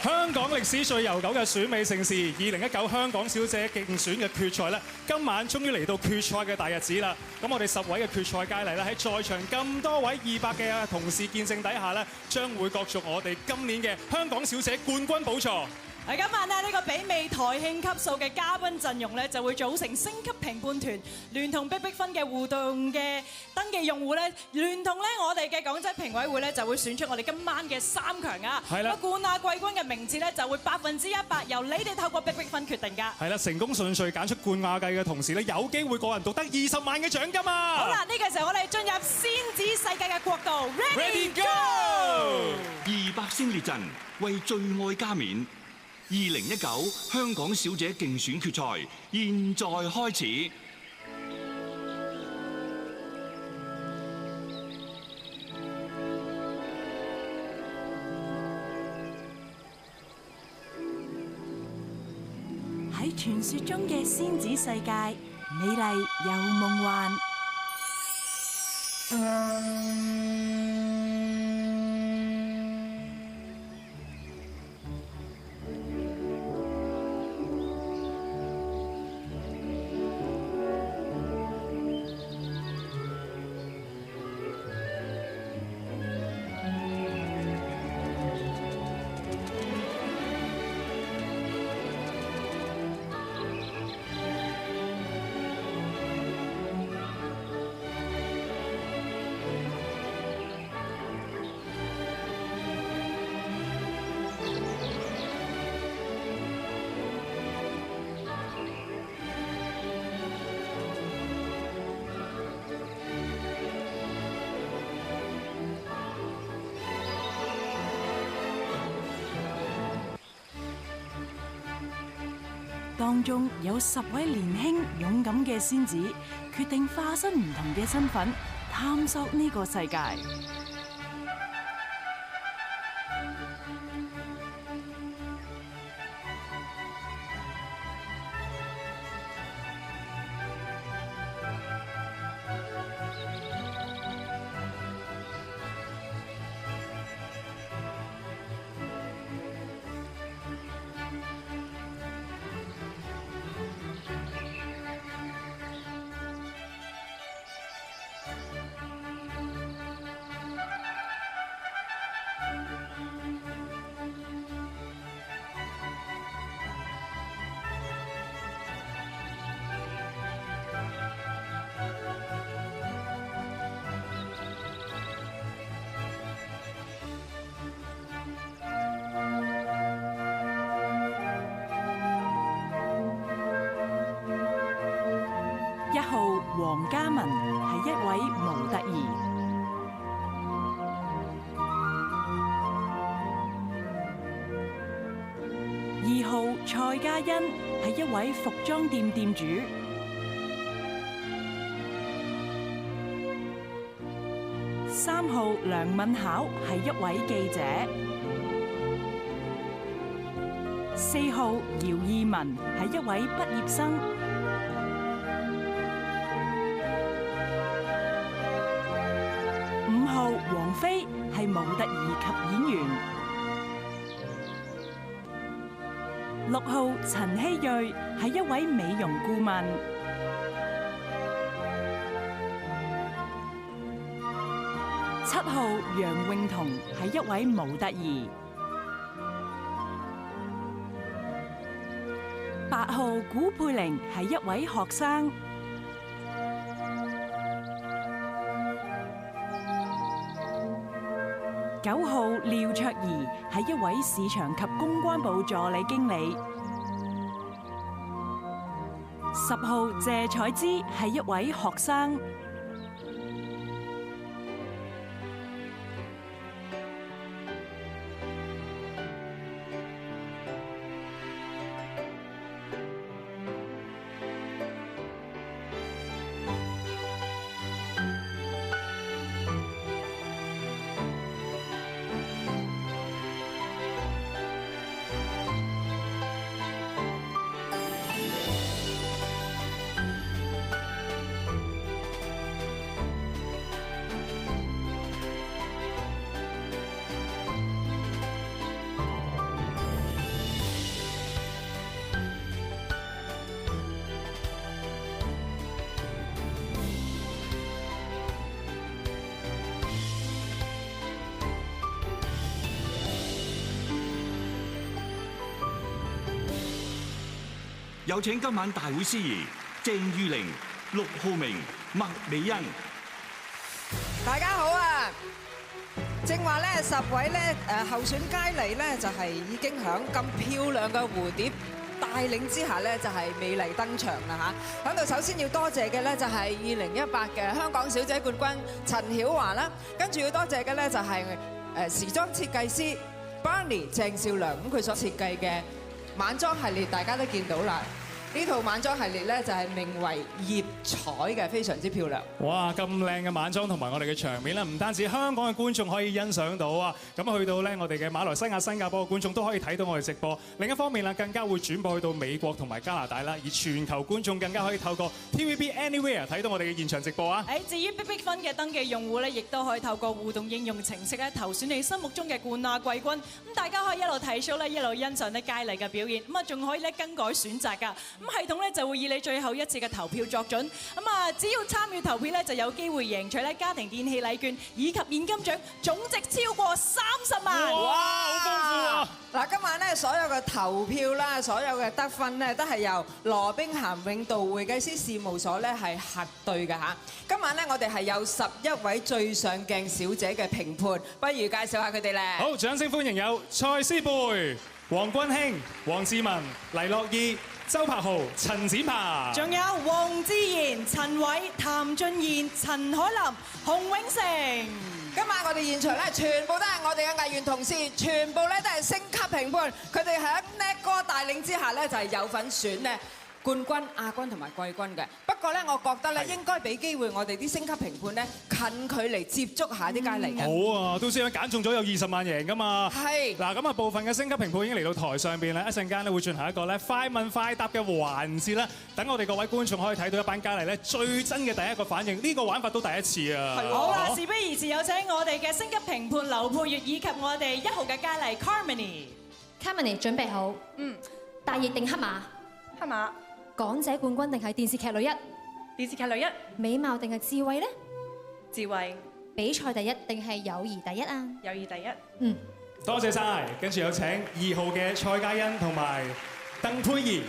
香港歷史最悠久嘅選美盛事2019香港小姐競選嘅決賽咧，今晚終於嚟到決賽嘅大日子啦！咁我哋10位嘅決賽佳麗咧，喺在場咁多位200嘅同事見證底下咧，將會角逐我哋今年嘅香港小姐冠軍寶座。今晚呢個媲美台慶級數嘅嘉賓陣容咧，就會組成星級評判團，聯同逼分嘅互動嘅登記用戶咧，聯同咧我哋嘅港姐評委會咧，就會選出我哋今晚嘅3強啊！係啦，冠亞季軍嘅名次咧，就會100%由你哋透過逼分決定㗎。係啦，成功順序揀出冠亞季嘅同時咧，有機會個人獨得20萬嘅獎金啊！好啦，呢個時候我哋進入仙子世界嘅國度 ，Ready Go！200星列陣為最愛加冕。2019香港小姐競選決賽現在開始。喺傳說中嘅仙子世界，美麗又夢幻。當中有10位年輕勇敢嘅仙子，決定化身唔同嘅身份，探索呢個世界。1號黃嘉文係一位模特兒。2號蔡嘉欣係一位服裝店店主。3號梁敏巧係一位記者。4號姚懿文係一位畢業生。5號王菲係模特兒及演員。6號陳希睿係一位美容顧問。7號楊穎彤係一位模特兒。8號古佩玲係一位學生。9號廖卓儀係一位市場及公關部助理經理。10號謝彩芝係一位學生。有請今晚大會司儀鄭裕玲、陸浩明、麥美恩。大家好啊！正話咧10位咧候選佳麗咧就係已經響咁漂亮嘅蝴蝶帶領之下咧就係美麗登場啦嚇！喺度首先要多謝嘅咧就係2018嘅香港小姐冠軍陳曉華啦，跟住要多謝嘅咧就係時裝設計師 Barney 鄭少良，咁佢所設計嘅晚裝系列大家都見到啦。呢套晚裝系列咧就係名為葉彩嘅，非常之漂亮。哇！咁靚嘅晚裝同埋我哋嘅場面咧，唔單止香港嘅觀眾可以欣賞到啊，咁去到咧我哋嘅馬來西亞、新加坡嘅觀眾都可以睇到我哋直播。另一方面啦，更加會轉播去到美國同埋加拿大啦，而全球觀眾更加可以透過 TVB Anywhere 睇到我哋嘅現場直播啊！至於逼逼分嘅登記用戶咧，亦都可以透過互動應用程式咧投選你心目中嘅冠亞季軍。咁大家可以一路睇 show 咧，一路欣賞咧佳麗嘅表現。咁啊，仲可以咧更改選擇㗎。咁系統咧就會以你最後一次嘅投票作準。咁啊，只要參與投票咧，就有機會贏取咧家庭電器禮券以及現金獎，總值超過30萬。哇！好豐富啊！嗱，今晚咧所有嘅投票啦，所有嘅得分咧，都係由羅兵咸永道會計師事務所咧係核對嘅嚇。今晚咧我哋係有11位最上鏡小姐嘅評判，不如介紹下佢哋咧。好，掌聲歡迎有蔡思貝、黃君興、黃志文、黎樂意、周柏豪、陳展鵬，仲有黃志賢、陳偉、譚俊賢、陳海琳、洪永城。今晚我哋現場咧，全部都係我哋嘅藝員同事，全部咧都係星級評判，佢哋喺叻哥帶領之下咧，就係有份選咧冠軍、亞軍同埋季軍嘅。不過咧，我覺得咧應該俾機會我哋啲星級評判咧近距離接觸下啲佳麗嘅。好啊，都先揀中咗有20萬贏噶嘛。係嗱，咁啊部分嘅星級評判已經嚟到台上邊啦，一陣間咧會進行一個咧快問快答嘅環節啦，等我哋各位觀眾可以睇到一班佳麗咧最真嘅第一個反應。呢個玩法都第一次啊。好啦，事不宜遲，有請我哋嘅星級評判劉佩玥以及我哋1號嘅佳麗 Carmony。Carmony 準備好，大熱定黑馬？黑馬。港姐冠軍定係電視劇女一？電視劇女一。美貌定係智慧呢？智慧。比賽第一定係友誼第一啊？友誼第一。多謝晒，跟住有請2號嘅蔡嘉欣同埋鄧佩儀。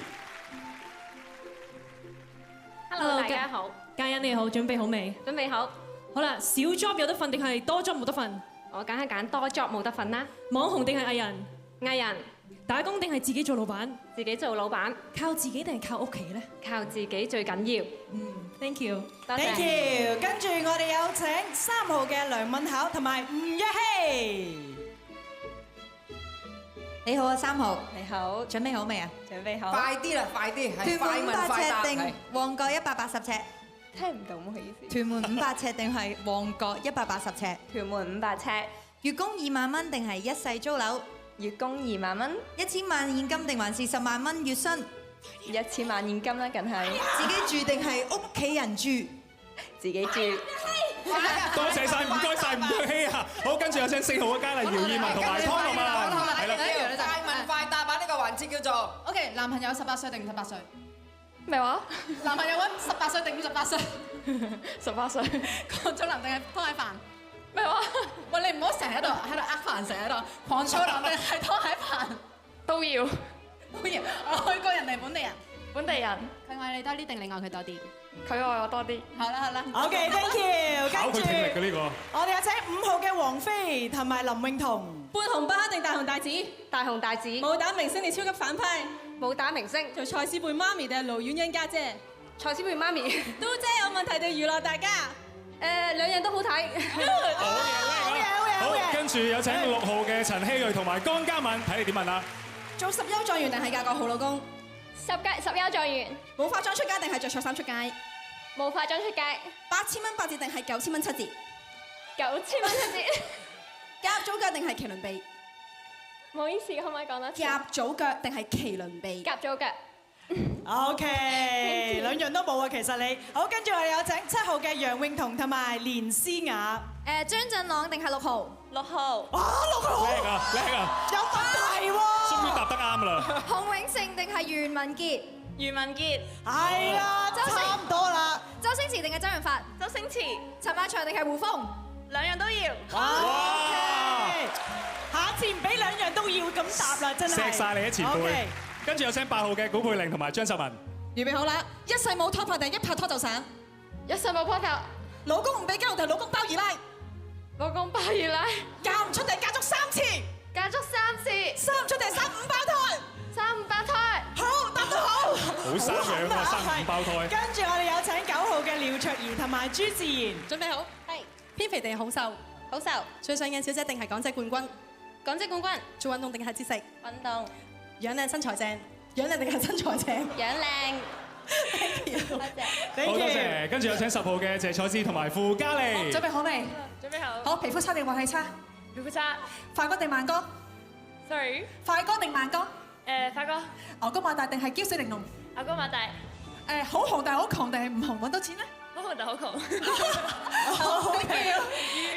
Hello， 大家好。嘉欣你好，準備好未？準備好。好啦，小 job 有得瞓定係多 job 冇得瞓？我梗係揀多 job 冇得瞓啦。網紅定係藝人？藝人。打工定係自己做老闆？自己做老闆。靠自己定係靠屋企咧？靠自己最緊要。Thank you。Thank you。跟住我哋有請3號嘅梁敏巧同埋吳若希。你好啊，3號。你好。準備好未啊？準備好。快啲啦，快啲！屯門500尺定旺角180尺？聽唔到，唔好意思。屯門500尺定係旺角180尺？屯門500尺。月供2萬蚊定係一世租樓？月供2萬蚊。1000萬現金定還是10萬蚊月薪？1000萬現金啦，梗係。自己住定係屋企人住？自己住。多謝晒，唔該晒，吳若希啊！好，跟住有請4號嘅佳麗姚懿雯同埋湯樂文。係啦，快問快答啊！呢個環節叫做 OK， 男朋友18歲定58歲？咩話？男朋友揾18歲定58歲？18歲。狂粗男定係湯蟹飯？咩話？喂，你唔好成日喺度呃飯，成日喺度狂粗男定係湯蟹飯？都要。都要。外國人定本地人？本地人。佢愛你多啲定你愛佢多啲？佢愛我多啲。好啦好啦。OK，thank you。考佢聽力嘅呢個。我哋有請5號嘅王菲同埋林詠彤。半紅不黑定大紅大紫？大紅大紫。武打明星定超級反派？武打明星。做蔡思貝媽咪定係盧婉欣家姐？蔡思貝媽咪。都姐有問題定娛樂大家？兩樣都好睇。好，跟住有請6號嘅陳希瑞同埋江嘉敏，睇你點問啦？做10優狀元定係嫁個好老公？10優狀元。冇化妝出街定係着錯衫出街？冇化妝出街。8000蚊8折定係9000蚊7折？9000蚊7折。夾組腳定係麒麟臂？唔好意思，可唔可以講多次？夾組腳定係麒麟臂？夾組腳。OK， 兩樣都冇啊，其實你。好，跟住我哋有請7號嘅楊詠彤同埋連詩雅。張振朗定係6號？6號。哇，6號。叻啊，叻啊。有問題喎。終於答得啱啦。洪永城定係袁文傑？袁文傑。係啊，差唔多啦。周星馳定係周潤發？周星馳。陳百祥定係胡楓？兩樣都要。哇！下次唔俾兩樣都要咁答啦，真係。錫晒你啊，前輩。跟住有請8號嘅古佩玲同埋張秀文。預備好啦！一世冇拖拍定一拍拖就散？一世冇拖拍，老公唔俾交定老公包二奶？老公包二奶，嫁唔出定嫁足3次？嫁足3次，生唔出定生5胞胎？生5胞胎。好，答得好。好生樣啊，生5胞胎。跟住我哋有請9號嘅廖卓怡同埋朱自然。準備好？係。偏肥定係好瘦？好瘦。最想嘅小姐定係港姐冠軍？港姐冠軍。做運動定係節食？運動。樣靚身材正？樣靚定係身材正？樣靚。多謝。好多謝。跟住有請10號嘅謝楚之同埋傅嘉莉。準備好未？準備好。好，皮膚差定運氣差？皮膚差。快歌定慢歌？ Sorry。快歌定慢歌？快歌。牛高馬大定係嬌小玲瓏？牛高馬大。好紅但係好窮定係唔紅揾到錢咧？好紅但好窮。好 thank you，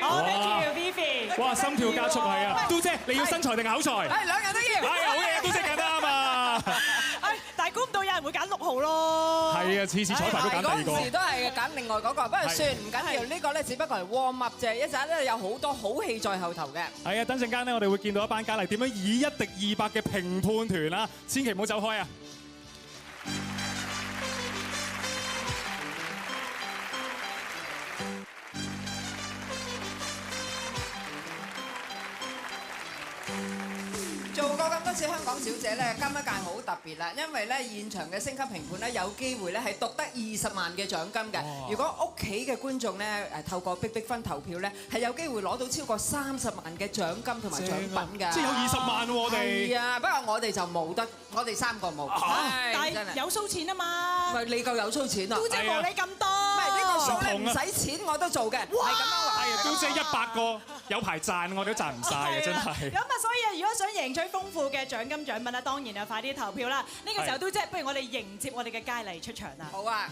好 thank you，Vivi。哇，心跳加速係啊！嘟姐，你要身材定口才？係兩樣都要。係好嘢，嘟姐揀得啱啊！但係估唔到有人會揀6號咯。係啊，次次彩排都揀第二個。嗰陣時都係揀另外嗰個，不過算唔緊要，呢個咧只不過係 warm up 啫，一陣咧有好多好戲在後頭嘅。係啊，等陣間咧，我哋會見到一班佳麗點樣以1敵200嘅評判團啦，千祈唔好走開啊！做過咁多次香港小姐咧，今一屆好特別啦，因為咧現場嘅星級評判咧有機會咧係獨得20萬嘅獎金嘅。如果屋企嘅觀眾咧透過逼分投票咧，係有機會攞到超過30萬嘅獎金同埋獎品㗎。即係有20萬喎，我哋。係啊，不過我哋就冇得，我哋3個冇。但係有數錢啊嘛。唔係你夠有數錢啊？都即係冇你咁多。唔係呢個數咧唔使錢我都做嘅，係咁樣話。係啊，都即係100個有排賺，我哋都賺唔晒嘅，真係。咁啊，所以如果想贏取豐富嘅獎金獎品咧，當然啊，快啲投票啦！呢個時候都即係，不如我哋迎接我哋嘅佳麗出場啦。好啊！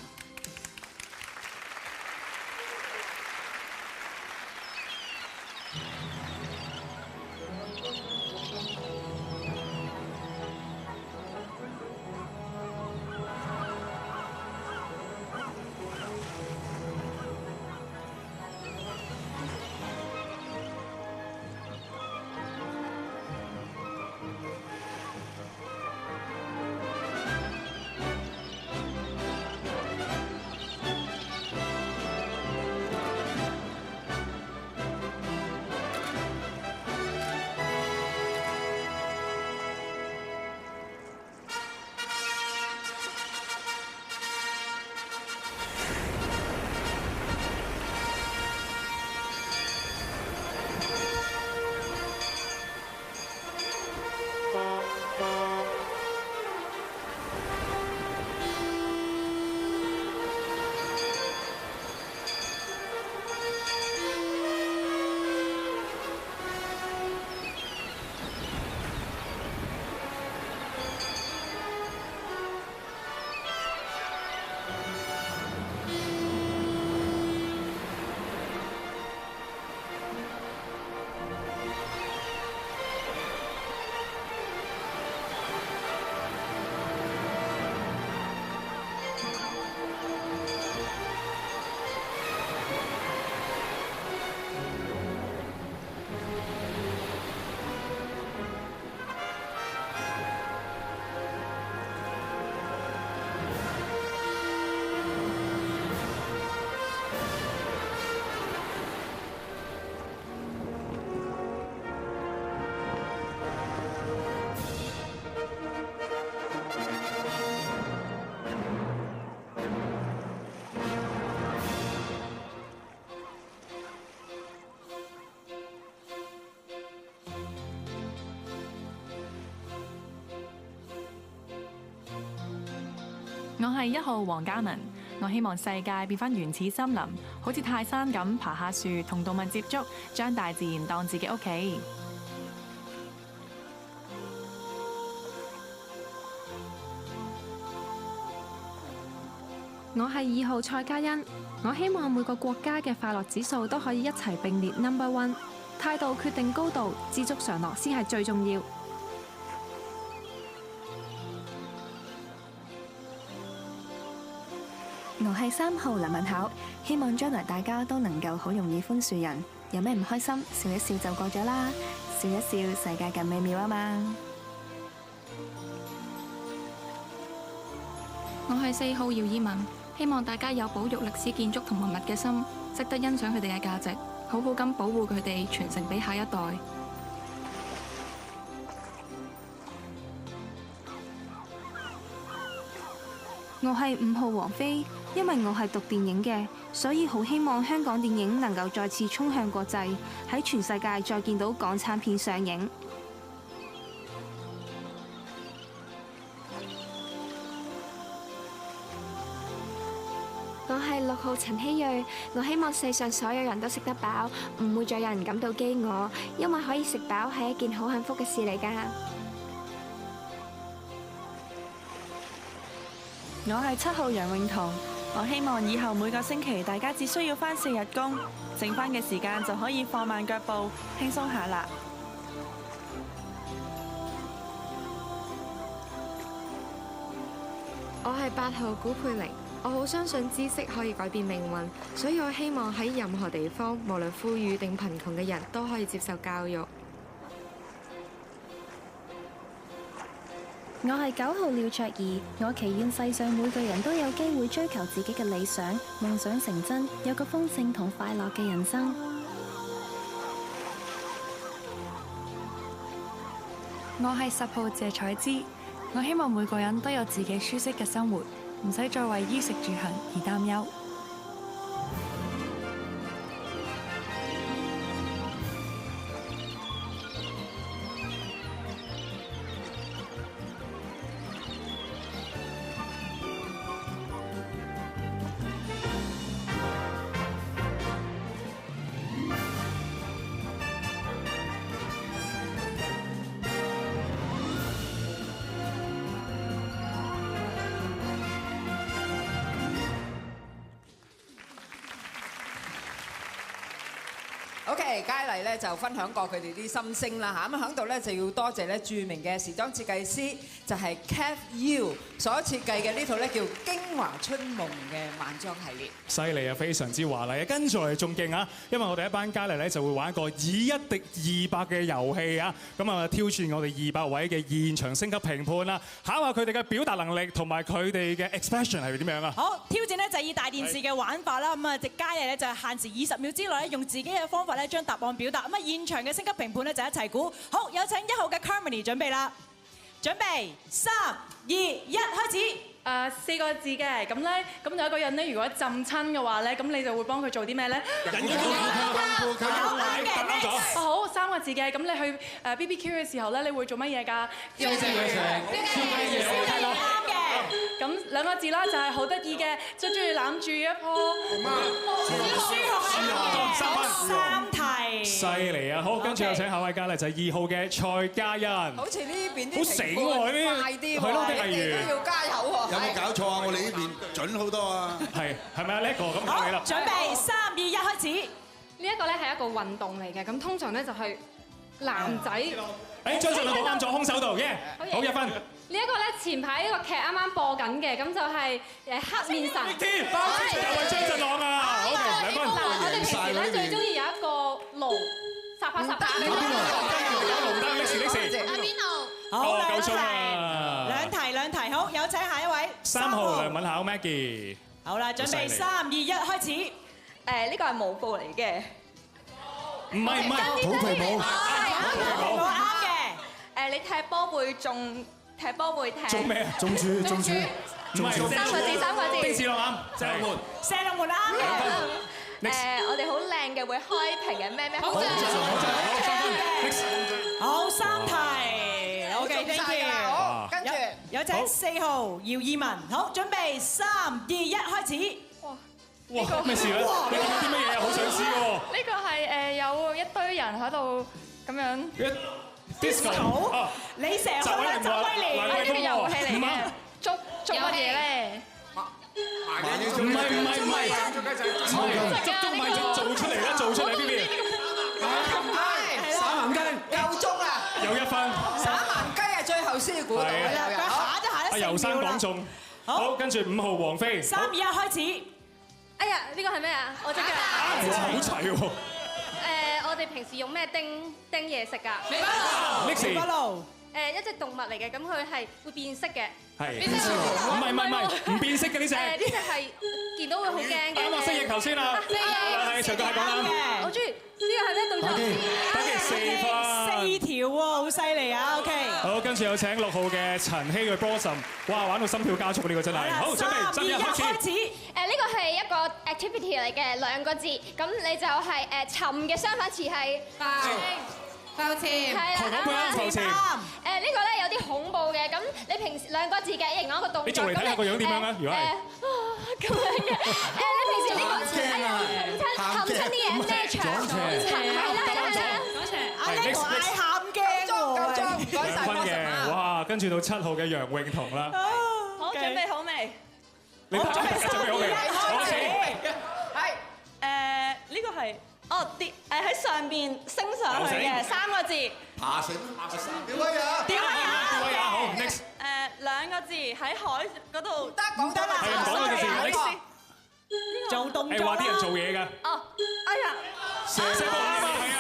我係1號黃嘉文，我希望世界變返原始森林，好似泰山咁爬下樹，同動物接觸，將大自然當自己屋企。我係2號蔡嘉欣，我希望每個國家嘅快樂指數都可以一齊並列 No.1， 態度決定高度，知足常樂先係最重要。我係3號林文巧，希望將來大家都能夠好容易寬恕人，有咩唔開心，笑一笑就過咗啦，笑一笑世界更美妙啊嘛。我係4號姚以文，希望大家有保育歷史建築同文物嘅心，識得欣賞佢哋嘅價值，好好咁保護佢哋，傳承俾下一代。我係5號王菲，因為我係讀電影嘅，所以好希望香港電影能夠再次衝向國際，喺全世界再見到港產片上映。我係6號陳希睿，我希望世上所有人都食得飽，唔會再有人感到飢餓，因為可以食飽係一件好幸福嘅事嚟㗎。我係7號楊永彤，我希望以後每個星期大家只需要返4日工，剩返嘅時間就可以放慢腳步，輕鬆下啦。我係8號古佩玲，我好相信知識可以改變命運，所以我希望喺任何地方，無論富裕定貧窮嘅人都可以接受教育。我係9號廖卓怡，我祈願世上每個人都有機會追求自己嘅理想，夢想成真，有個豐盛同快樂嘅人生。我係10號謝彩芝，我希望每個人都有自己舒適嘅生活，唔使再為衣食住行而擔憂。OK， 佳麗咧就分享過佢哋啲心聲啦嚇，咁喺度咧就要多謝咧著名嘅時裝設計師，就係 Kev Yiu 所設計嘅呢套咧叫《京華春夢》嘅晚裝系列。犀利啊，非常之華麗啊！跟住嚟仲勁啊，因為我哋一班佳麗咧就會玩一個以1敵200嘅遊戲啊，咁啊挑戰我哋200位嘅現場星級評判啦，考下佢哋嘅表達能力同埋佢哋嘅 expression 係點樣啊？好，挑戰咧就係以大電視嘅玩法啦，咁啊隻佳麗咧就係限時20秒之內咧用自己嘅方法咧將答案表達，咁啊現場嘅星級評判咧就一齊估。好，有請1號嘅 Carmony 準備啦，準備3、2、1開始。4個字嘅，咁咧，咁有一個人咧，如果浸親嘅話咧，咁你就會幫佢做啲咩咧？好，3個字嘅，咁你去BBQ 嘅時候咧，你會做乜嘢㗎？燒嘢食，啱嘅。咁2個字啦，就係好得意嘅，最中意攬住一棵3題。犀利啊！好，跟住有請下位佳麗就係2號嘅蔡嘉欣。好似呢邊啲好醒喎，呢啲快啲喎，係咯，啲藝員都要加油喎。有冇搞錯啊？我哋呢邊準好多啊！係咪啊？呢一個咁考你啦。準備3、2、1開始。呢一個咧係一個運動嚟嘅，咁通常咧就係男仔。誒，張振朗冇啱咗空手道嘅，好1分。呢一個咧前排呢個劇啱啱播緊嘅，咁就係黑面神。又係張振朗啊！好嘅，2分。我哋平時咧最中意有一個爐，霎下霎下。龍燈，Lexi。阿邊度？好，9鐘啊！兩題，好，有請下一位3號梁敏巧 Maggie。好啦，準備3、2、1開始。呢個係舞步嚟嘅。唔係，土皮舞。啱嘅。你踢波會中，踢波會踢。中咩啊？中柱。唔係3個字。丁字落啱，射龍門。射龍門啱嘅。我哋好靚嘅會開屏嘅咩？好正。好，3題。OK，thank you。跟住有請4號姚以文。好，準備3、2、1開始。哇！咩事咧？你講啲乜嘢啊？好想知喎。呢個係有一堆人喺度咁樣。Disco。你成日去周威廉。呢個遊戲嚟嘅。捉乜嘢咧？唔係，做出嚟啦，做出嚟呢邊。耍盲雞夠鐘啦，有1分。耍盲雞係最後先估到嘅。阿游生講中。好，跟住5號王菲。3、2、1開始。哎呀，呢個係咩啊？我隻腳。好齊喎。我哋平時用咩叮嘢食㗎？微波爐。一隻動物嚟嘅，咁佢係會變色嘅。係。唔變色嘅呢隻。呢隻係見到會好驚嘅。啱啊，蜥蜴頭先啊。係，長腳蟹講啱。我中意呢個係咩動作？打機4分。4條喎，好犀利啊 ！OK。好，跟住有請6號嘅陳希嘅 Blossom， 哇，玩到心跳加速呢個真係。好，準備3、2、1開始。呢個係一個 activity 嚟嘅2個字，咁你就係沉嘅相反詞係浮潛。係啦，浮潛。呢個咧有啲恐怖嘅，咁你平時2個字嘅形容一個動作。你做嚟睇下個樣點樣啊？如果係咁樣嘅，你平時呢個冚親啲嘢咩場？係啦。阿 Nick 嗌喊驚喎，2分嘅，哇！跟住到7號嘅楊穎彤啦。好，準備好未？你準備好未？開始。係呢個係跌喺上邊升上去嘅3個字。爬繩。吊威亞。吊威亞。好 ，next。2個字喺海嗰度。講得啦。係講嗰個字 ，next。做動作。係話啲人做嘢㗎。哎呀。射波啊嘛，係啊。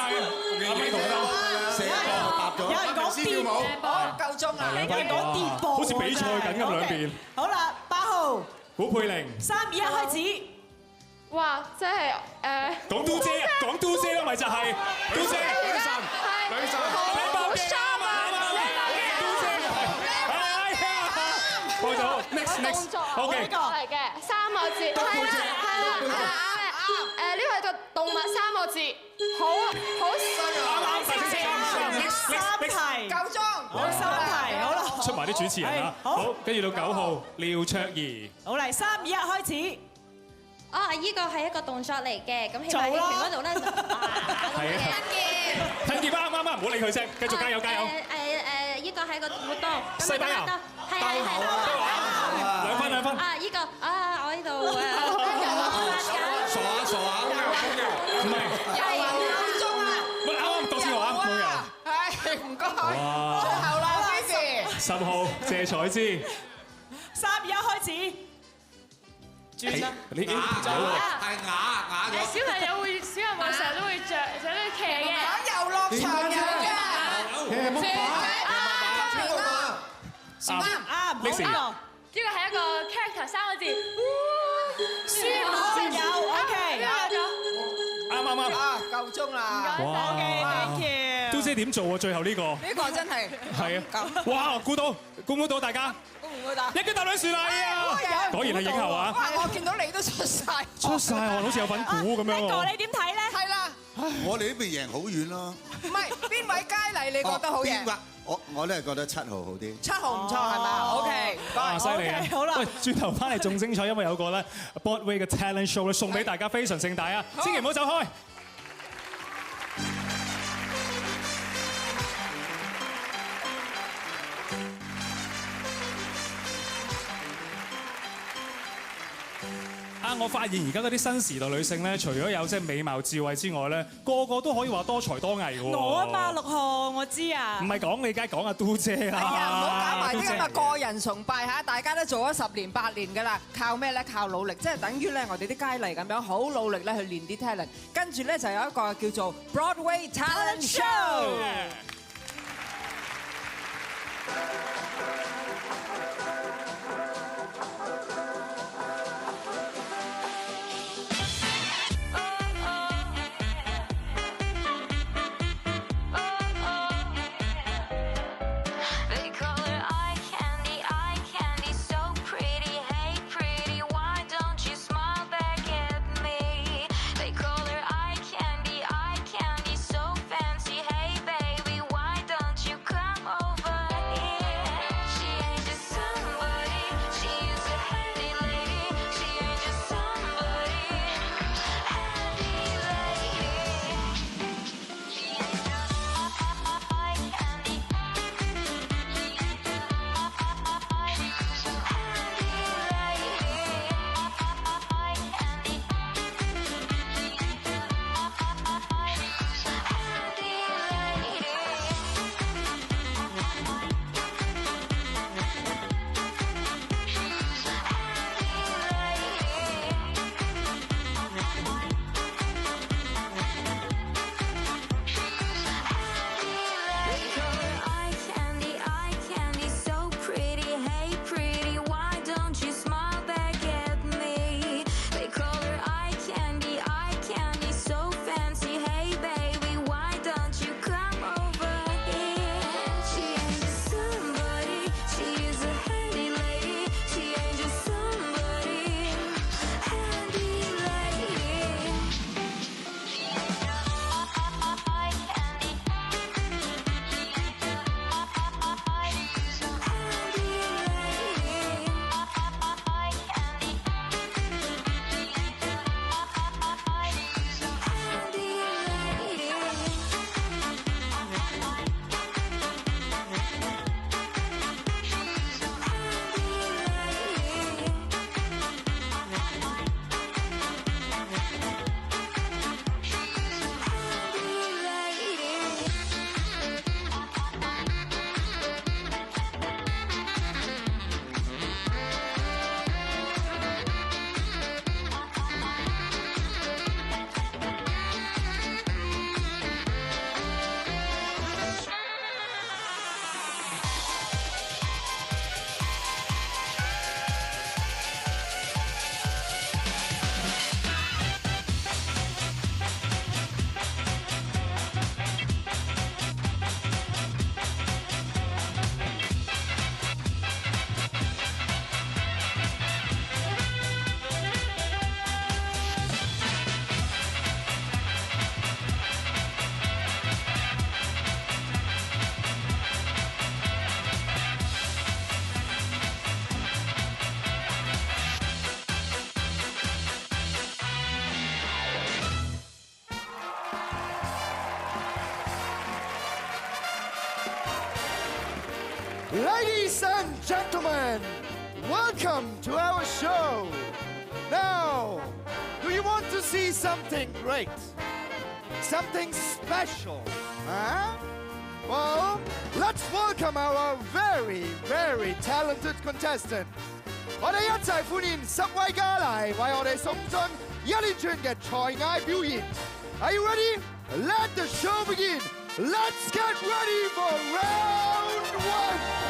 阿咪同得。射波答咗。有人講跌波，夠鐘啦。有人講跌波。好似比賽緊咁兩邊。好啦，8號。古佩玲。3、2、1開始。哇！即係講嘟姐，講嘟姐咯，咪就係嘟姐。女神。好衫啊！過咗 next OK 嚟嘅3個字，係啦。呢個係個動物3個字，好3題，夠鐘，好3題，好啦。出埋啲主持人啊，好，跟住到9號廖卓怡。好嚟3、2、1開始。呢個係一個動作嚟嘅，咁起碼喺拳嗰度咧，吞劍啱，唔好理佢啫，繼續加油。呢個係個活動。西班牙。係2分。呢個我呢度傻下。唔係。夠鐘啦。啱到先話，冇人。係，唔該。哇！最後啦，Cici。10號謝彩芝。3、2、1開始。轉啦。你係啞咗。小朋友成日都會着啲騎嘅。遊樂場有嘅。啱，好呢個係一個 character 3個字。書可有 OK。啱。夠鐘啦。哇 OK，thank you。嘟姐點做啊？最後呢個。呢個真係。係啊。哇！估唔到大家。一腳踏兩船嚟啊！果然係影后啊！我見到你都出晒汗，好似有份估咁樣喎。哥，你點睇咧？係啦。我哋呢邊贏好遠咯。唔係邊位佳麗你覺得好贏？我都係覺得7號好啲。7號唔錯係嘛 ？OK，哇，犀利啊！好啦，喂，轉頭翻嚟仲精彩，因為有個咧 Broadway 嘅 talent show 咧，送俾大家非常盛大啊！千祈唔好走開。我發現而家嗰啲新時代女性咧，除咗有即係美貌智慧之外咧，個個都可以話多才多藝嘅喎。我啊嘛，6號我知啊。唔係講你，梗係講阿嘟姐啦。係啊，唔好搞埋啲咁嘅個人崇拜嚇，大家都做咗10年8年㗎啦，靠咩咧？靠努力，即係等於咧我哋啲佳麗咁樣，好努力咧去練啲 talent，跟住咧就有一個叫做 Broadway Talent Show。Fancy, hey baby, why don't you come over here? Ladies and gentlemen, welcome to our show. Now, do you want to see something great? Something special? Huh? Well, let's welcome our very, very talented contestant. 我哋一齊歡迎10位嘉麗為我哋送進一連串嘅才藝表演。Are you ready? Let the show begin. Let's get ready for round 1.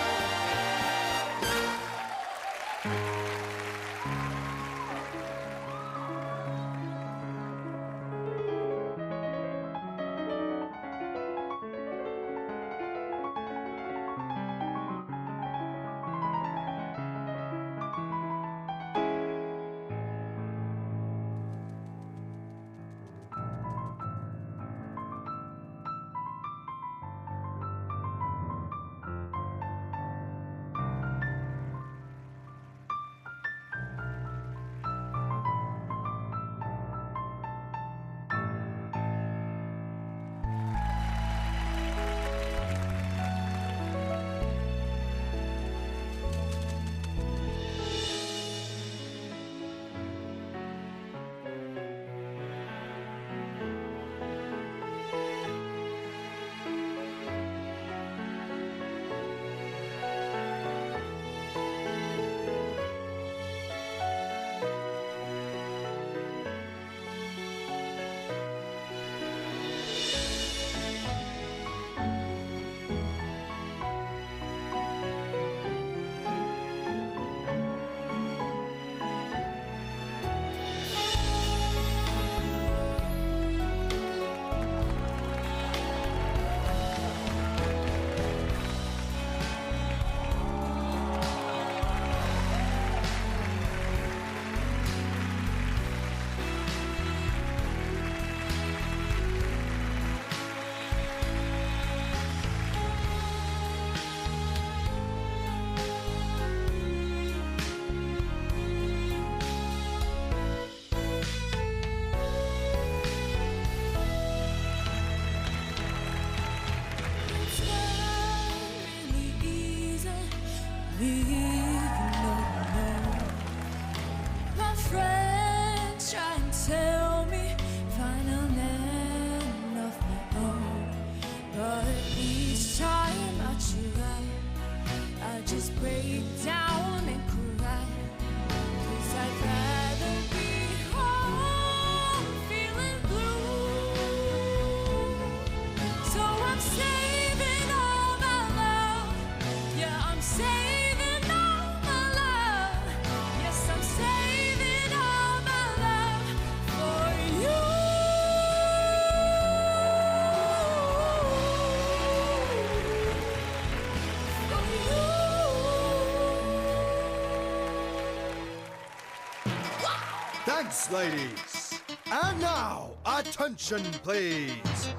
Thanks, ladies. And now, attention, please.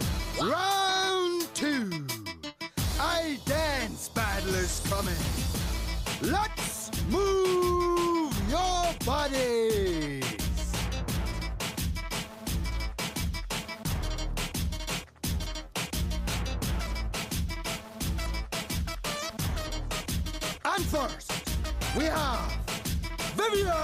Round 2. A dance battle is coming. Let's move your bodies. And first, we have Vivian.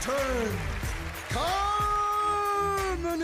Turn, Harmony.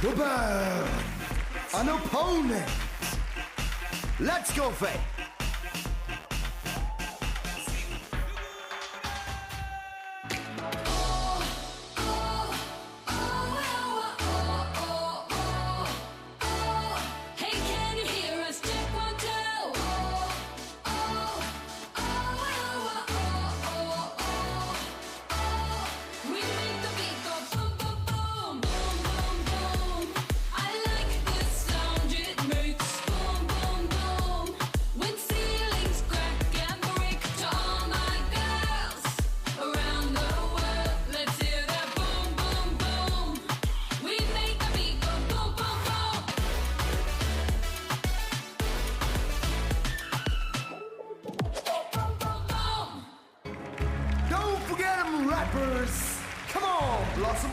The bird, an opponent. Let's go, Faye. Don't forget them rappers. Come on, Blossom.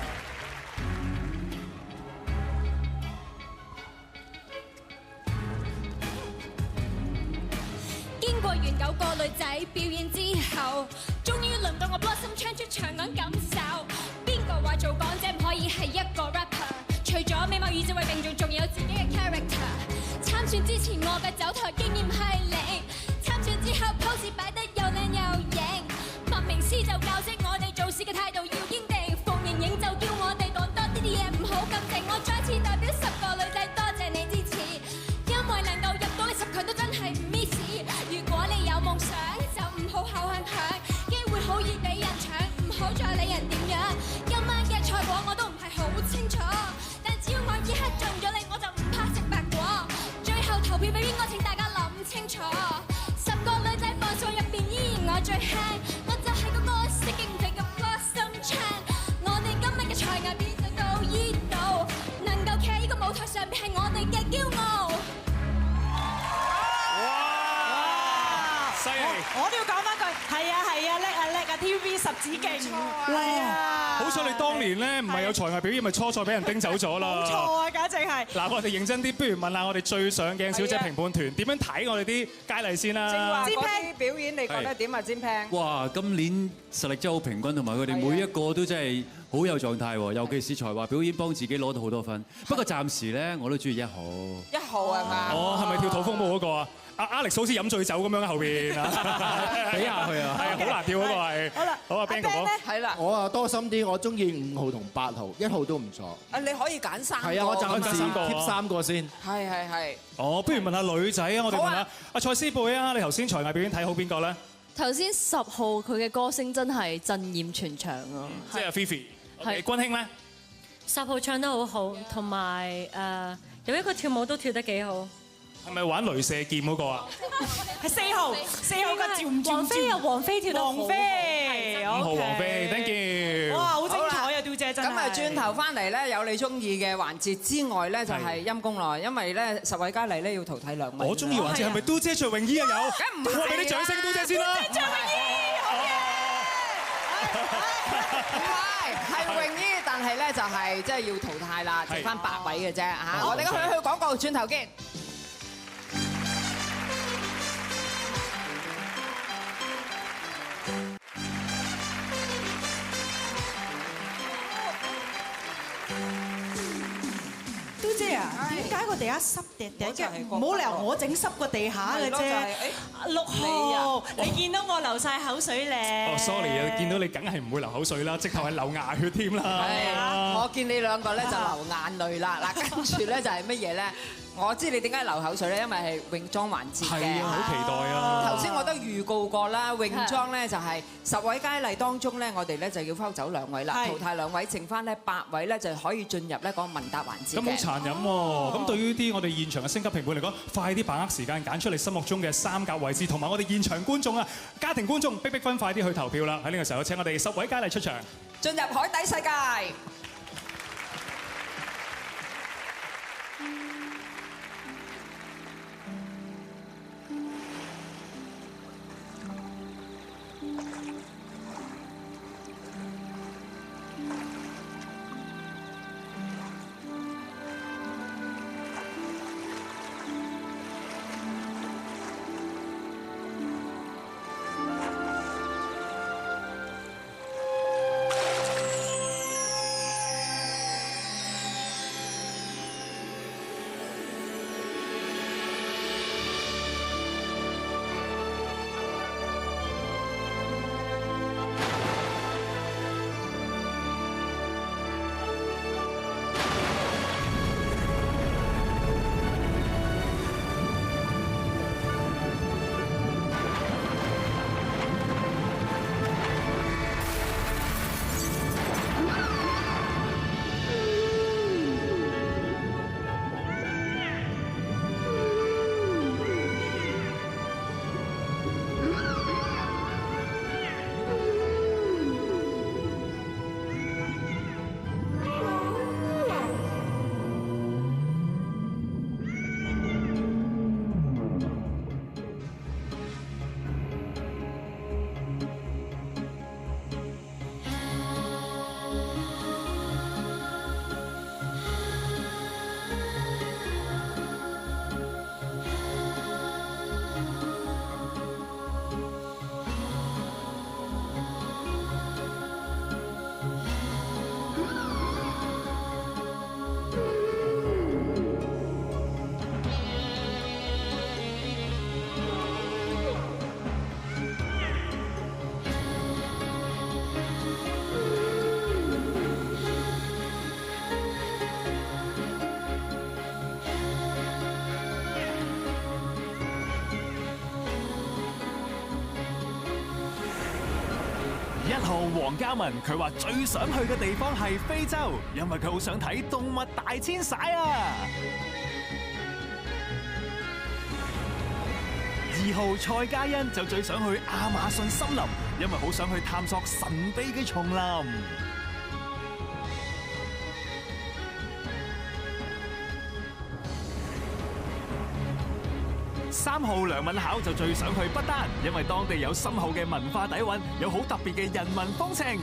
經過完9個女仔表演之後，終於輪到我 Blossom 唱出場眼感受。邊個話做港姐唔可以係一個 rapper？ 除咗美貌與智慧並重，仲有自己嘅 character。參選之前我嘅走台經驗係零，參選之後 pose 擺得又靚又型。文明師就教識我哋做事嘅態度要堅定，逢人影就叫我哋講多啲嘢唔好咁靜。我再次代表10個女仔多謝你支持，因為能夠入到你10強都真係唔 miss。如果你有夢想就唔好口響響，機會好易俾人搶，唔好再理人點樣。今晚嘅賽果我都唔係好清楚，但只要我一刻中咗你，我就唔怕食白果。最後投票俾邊個？請大家諗清楚。10個女仔放數入邊，依然我最輕，我就係嗰個識勁肥嘅 Blossom Chan。我哋今日嘅才藝表現到依度，能夠企喺呢個舞台上邊係我哋嘅驕傲。我都要講翻句，係啊，叻啊 ！TVB 十指勁，係啊！好彩你當年咧唔係有才藝表演，咪初賽俾人叮走咗啦。冇錯啊，簡直係。嗱，我哋認真啲，不如問下我哋最上鏡小姐評判團點樣睇我哋啲佳麗先啦。正話嗰啲表演，你覺得點啊？尖平？哇！今年實力真係好平均，同埋佢哋每一個都真係好有狀態喎，尤其是才華表演幫自己攞到好多分。不過暫時咧，我都中意1號。1號係嘛？哦，係咪跳土風舞嗰個啊？Alex 好似飲醉酒咁樣喺後邊，比下去啊，係啊，好難跳嗰個係。好啦，好啊 ，Ben 哥哥，係啦，我啊多心啲，我中意5號同8號，1號都唔錯。啊，你可以揀3個。係啊，我暫時貼3個先。係。哦，不如問下女仔啊，我哋問下阿蔡思貝啊，你頭先才藝表演睇好邊個咧？頭先10號佢嘅歌聲真係震撼全場啊！即係 Fifi。係。君馨咧？10號唱得好好，同埋有一個跳舞都跳得幾好。係咪玩雷射劍嗰個啊？係4號嘅趙王菲啊，王菲跳得好。王菲，5號王菲 ，thank you。哇，好精彩啊，吊姐真係。咁啊，轉頭翻嚟咧，有你中意嘅環節之外咧，就係陰公啦，因為咧10位佳麗咧要淘汰2位。我中意環節係咪都姐着泳衣啊？有。梗唔係啦。我俾啲掌聲都姐先啦。着泳衣，唔係泳衣，但係咧就係即係要淘汰啦，剩翻8位嘅啫嚇。我哋去廣告，轉頭見。都姐啊，點解個地下濕滴滴嘅？唔好理由我整濕個地下嘅啫。6號，你見到我流晒口水咧？哦，sorry 啊，見到你梗係唔會流口水啦，直頭係流牙血添啦。係啊，我見你兩個咧就流眼淚啦。嗱，跟住咧就係乜嘢咧？我知你點解流口水咧，因為係泳裝環節嘅。係啊，好期待啊！頭先我都預告過啦，泳裝咧就係10位佳麗當中咧，我哋咧就要拋走2位啦，淘汰2位，剩翻咧8位咧就可以進入咧嗰個問答環節嘅。咁好殘忍喎！咁對於啲我哋現場嘅星級評判嚟講，快啲把握時間揀出你心目中嘅3甲位置，同埋我哋現場觀眾啊，家庭觀眾逼分快啲去投票啦！喺呢個時候請我哋10位佳麗出場，進入海底世界。1號黃嘉文，佢話最想去嘅地方係非洲，因為佢好想睇動物大遷徙啊。2號蔡嘉欣就最想去亞馬遜森林，因為好想去探索神秘嘅叢林。3號梁敏巧就最想去不丹，因為當地有深厚嘅文化底蘊，有好特別嘅人文風情。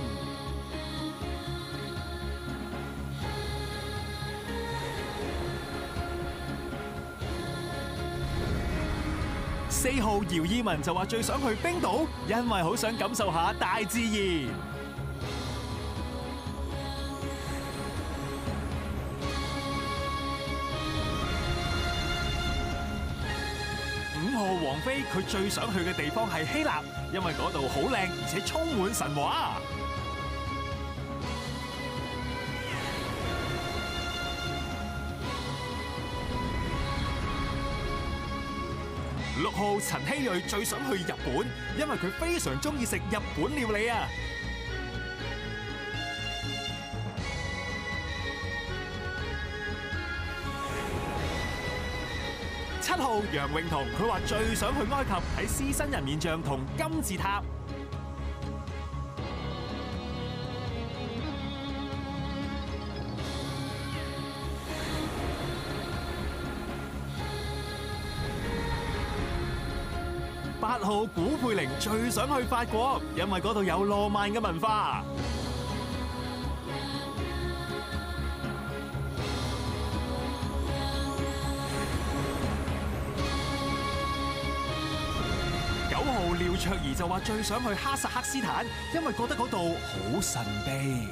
4號姚依文就話最想去冰島，因為好想感受下大自然。5號王菲佢最想去嘅地方係希臘，因為嗰度好靚而且充滿神話。6號陳希瑞最想去日本，因為佢非常中意食日本料理啊。7號楊穎彤，佢話最想去埃及睇獅身人面像同金字塔。8號古佩玲最想去法國，因為嗰度有浪漫嘅文化。9號廖卓儀就話最想去哈薩克斯坦，因為覺得嗰度好神秘。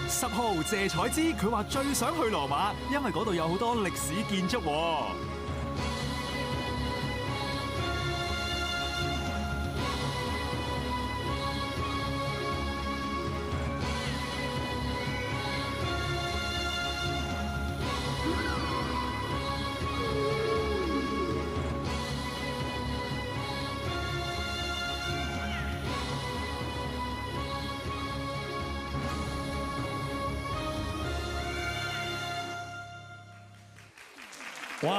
10號謝彩芝佢話最想去羅馬，因為嗰度有好多歷史建築。哇！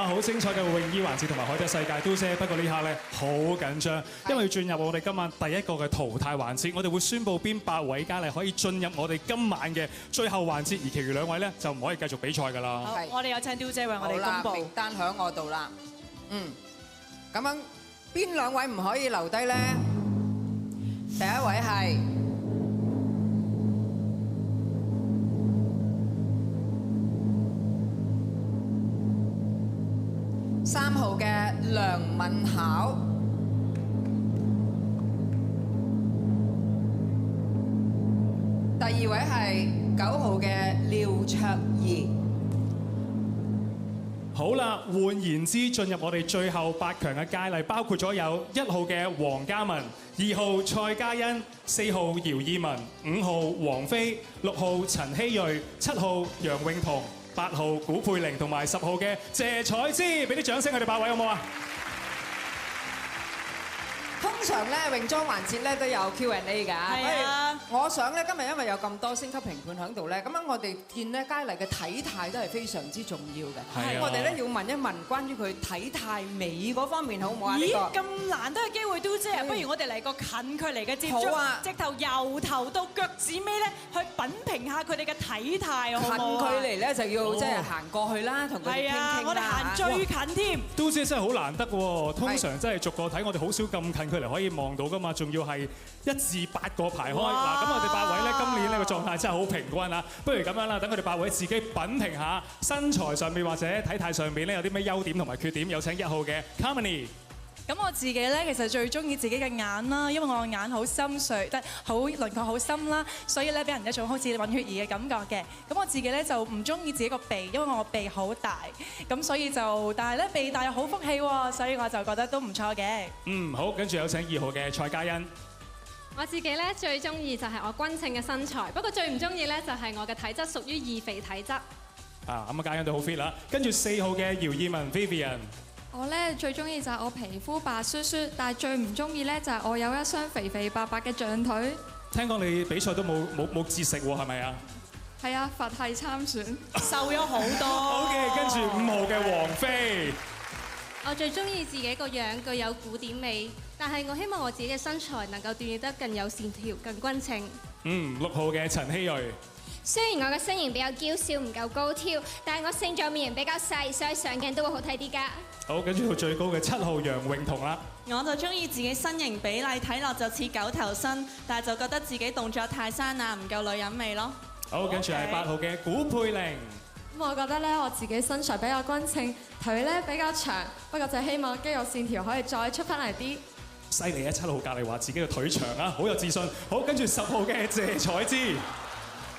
好精彩嘅泳衣環節同埋海底世界都姐，不過呢下咧好緊張，因為要進入我哋今晚第一個嘅淘汰環節，我哋會宣布邊8位佳麗可以進入我哋今晚嘅最後環節，而其餘2位咧就唔可以繼續比賽㗎啦。好，我哋有請刁姐為我哋公佈名單響我度啦。咁樣邊2位唔可以留低咧？第1位係3號嘅梁敏巧，第2位係9號嘅廖卓儀。好啦，換言之，進入我哋最後8強嘅佳麗，包括咗有1號嘅黃嘉文、2號蔡嘉欣、4號姚依文、5號王菲、6號陳希瑞、7號楊穎彤、8號古佩玲同埋10號嘅謝彩芝，俾啲掌聲佢哋8位好冇啊？通常咧泳裝環節咧都有 Q&A 㗎。係啊，我想咧今日因為有咁多星級評判喺度咧，咁樣我哋見咧佳麗嘅體態都係非常之重要嘅。係啊，我哋咧要問一問關於佢體態美嗰方面好唔好啊？咦，咁難得嘅機會都姐，不如我哋嚟個近距離嘅接觸，好啊，直頭由頭到腳趾尾咧去品評下佢哋嘅體態，好唔好啊？近距離咧就要即係行過去啦，同佢哋傾傾啦。我哋行最近添。都姐真係好難得喎，通常真係逐個睇，我哋好少咁近距離可以望到㗎嘛，仲要係1至8個排開。嗱，咁我哋8位咧，今年呢個狀態真係好平均啊！不如咁樣啦，等佢哋8位自己品評下身材上面或者體態上面咧有啲咩優點同埋缺點。有請1號嘅 Carmony。咁我自己咧，其實最中意自己嘅眼啦，因為我個眼好深邃，得好輪廓好深啦，所以咧俾人一種好似混血兒嘅感覺嘅。咁我自己咧就唔中意自己個鼻，因為我鼻好大，咁所以就但係咧鼻大又好福氣喎，所以我就覺得都唔錯嘅。好，跟住有請2號嘅蔡嘉欣。我自己咧最中意就係我均稱嘅身材，不過最唔中意咧就係我嘅體質屬於易肥體質。啊，咁啊，嘉欣都好 fit 啦。跟住4號嘅姚懿文 Vivian。我咧最中意就係我皮膚白雪雪，但係最唔中意咧就係我有一雙肥肥白白嘅象腿。聽講你比賽都冇節食喎，係咪啊？係啊，佛系參選，瘦咗好多。好嘅，跟住5號嘅王菲。我最中意自己個樣具有古典美，但係我希望我自己嘅身材能夠鍛鍊得更有線條、更均稱。 6號嘅陳希睿。雖然我嘅身形比較嬌小，唔夠高挑，但係我性狀面型比較細，所以上鏡都會好睇啲㗎。好，跟住到最高嘅7號楊穎彤啦。我就中意自己身形比例，睇落就似狗頭身，但係就覺得自己動作太生硬，唔夠女人味咯。好，跟住係8號嘅古佩玲。我覺得咧我自己身材比較均稱，腿咧比較長，不過就希望肌肉線條可以再出翻嚟啲。犀利啊！7號隔離話自己嘅腿長啊，好有自信。好，跟住10號嘅謝彩芝。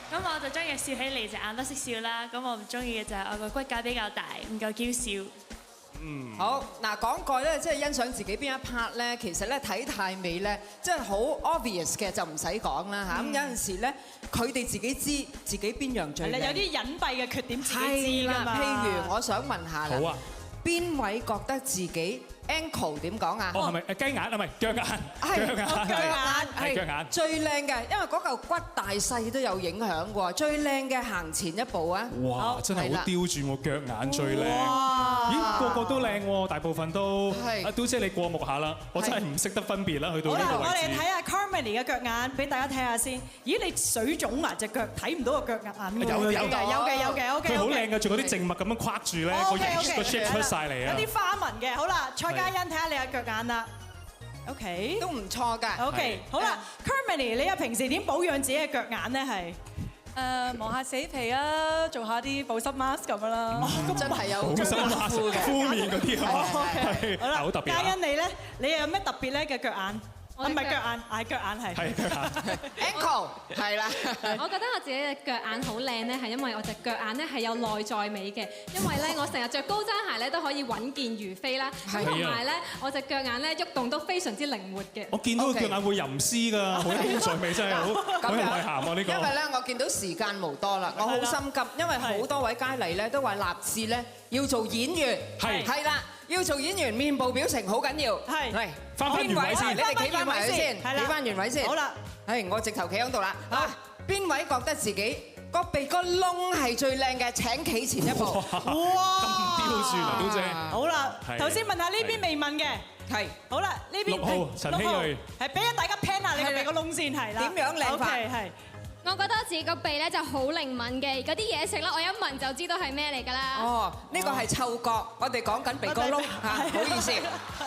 咁我就中意笑起嚟隻眼都識笑啦。咁我唔中意嘅就係我個骨架比較大，唔夠嬌小。好嗱，講句咧，即係欣賞自己邊一 part 咧，其實咧體態美咧，即係好 obvious 嘅就唔使講啦嚇。咁有陣時咧，佢哋自己知自己邊樣最靚。有啲隱蔽嘅缺點自己知㗎嘛。譬如我想問下啦，好啊，邊位覺得自己 ankle 點講啊？哦，係咪雞眼啊？唔係腳眼，係腳眼最靚嘅，因為嗰嚿骨大細都有影響喎。最靚嘅行前一步啊！哇，真係好刁轉喎，腳眼最靚。咦，個個都靚喎，大部分都。阿嘟姐你過目下啦，我真係唔識得分別啦，去到呢個位置。我哋睇下 Carmely 嘅腳眼，俾大家睇下先。咦，你水腫啊？隻腳睇唔到個腳眼㗎。有嘅。OK。佢好靚嘅，仲有啲靜脈咁樣框住咧，個 shape 出曬嚟啊！有啲花紋嘅，好啦，蔡嘉欣睇下你嘅腳眼啦。OK，都唔錯㗎。OK，好啦 ，Carmely， 你又平時點保養自己嘅腳眼咧？係磨下死皮啊，做下啲保濕 mask 咁樣啦。真係有保濕 mask 敷面嗰啲啊，好啦，好特別。嘉欣你咧，你又有咩特別咧嘅腳眼？唔係腳眼，係腳眼係。係腳眼。ankle 係啦。我覺得我自己嘅腳眼好靚咧，係因為我隻腳眼咧係有內在美嘅，因為咧我成日着高踭鞋咧都可以穩健如飛啦，同埋咧我隻腳眼咧喐動都非常之靈活嘅。我見到個腳眼會吟詩㗎，好內在美真係好有內涵啊！呢個。因為咧我見到時間無多啦，我好心急，因為好多位佳麗咧都話立志咧要做演員，係啦。要做演員，面部表情好緊要。係，翻原位先，你哋企翻埋去先，企翻原位先。好啦，我直頭企喺度啦。邊位覺得自己個鼻哥窿係最靚嘅？請企前一步。哇！咁刁鑽啊，嘟姐。好啦，頭先問下呢邊未問嘅。係。好啦，呢邊6號陳希睿。係俾大家 plan 下你個鼻哥窿先係啦。點樣靚法？係。我覺得自己個鼻咧就好靈敏嘅，嗰啲嘢食咧我一聞就知道係咩嚟㗎啦。哦，呢個係嗅覺，我哋講緊鼻哥窿嚇，唔好意思。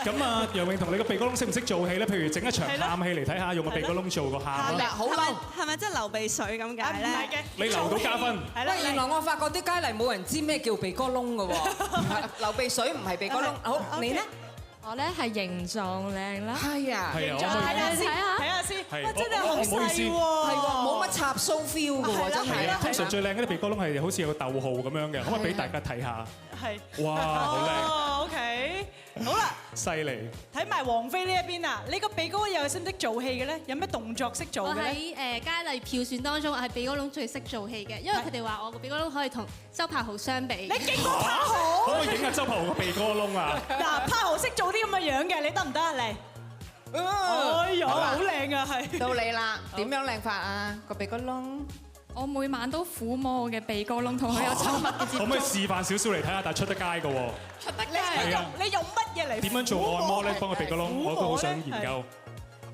咁啊，楊穎彤，你個鼻哥窿識唔識做戲咧？譬如整一場喊戲嚟睇下，用個鼻哥窿做個喊。好嬲。係咪即係流鼻水咁解咧？唔係嘅。你流到加分。喂，原來我發覺啲佳麗冇人知咩叫鼻哥窿㗎喎。流鼻水唔係鼻哥窿。好，你咧？我咧係形狀靚啦。係啊。係啊。睇下先。哇！真係好細喎。係喎，冇乜插鬚 feel 㗎喎，真係。通常最靚嗰啲鼻哥窿係好似有個逗號咁樣嘅，可唔可以俾大家睇下？係。哇！好靚。OK。好啦。犀利。睇埋王菲呢一邊啊！你個鼻哥又識唔識做戲嘅咧？有咩動作識做嘅咧？我喺佳麗票選當中，我係鼻哥窿最識做戲嘅，因為佢哋話我個鼻哥窿可以同周柏豪相比。你勁過柏豪？可唔可以影下周柏豪個鼻哥窿啊？嗱，柏豪識做啲咁嘅樣嘅，你得唔得啊？嚟。哎呀，好靚啊，係。到你啦，點樣靚法啊？個鼻哥窿。我每晚都撫摸我嘅鼻哥窿，同佢有親密嘅接觸。可唔可以示範少少嚟睇下？但係出得街嘅喎。出得街。你用乜嘢嚟？點樣做按摩咧？幫個鼻哥窿，我都好想研究。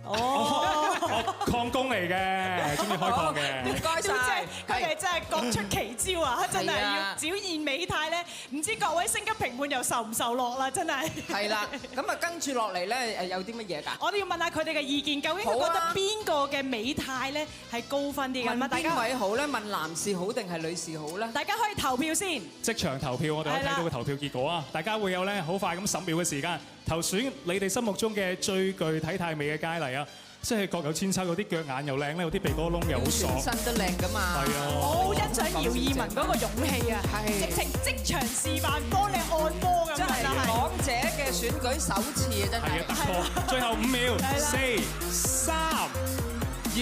礦工嚟嘅，中意開礦嘅。唔該晒，佢哋真係各出奇招啊！真係要展現美態咧，唔知各位星級評判又受唔受落啦？真係。係啦，咁啊跟住落嚟咧，有啲乜嘢㗎？我哋要問下佢哋嘅意見，究竟佢覺得邊個嘅美態咧係高分啲嘅？問邊位好咧？問男士好定係女士好咧？大家可以投票先。即場投票，我哋可以睇到個投票結果啊！大家會有咧好快咁10秒嘅時間投選你哋心目中嘅最具體態美嘅佳麗啊！即係各有千秋，有啲腳眼又靚咧，有啲鼻哥窿又好爽，全身都靚㗎嘛。係啊，我好欣賞姚懿文嗰個勇氣啊，直情即場示範幫你按摩咁樣啦，係。港姐嘅選舉首次啊，真係。係啊，突破！最後5秒，4、3。2、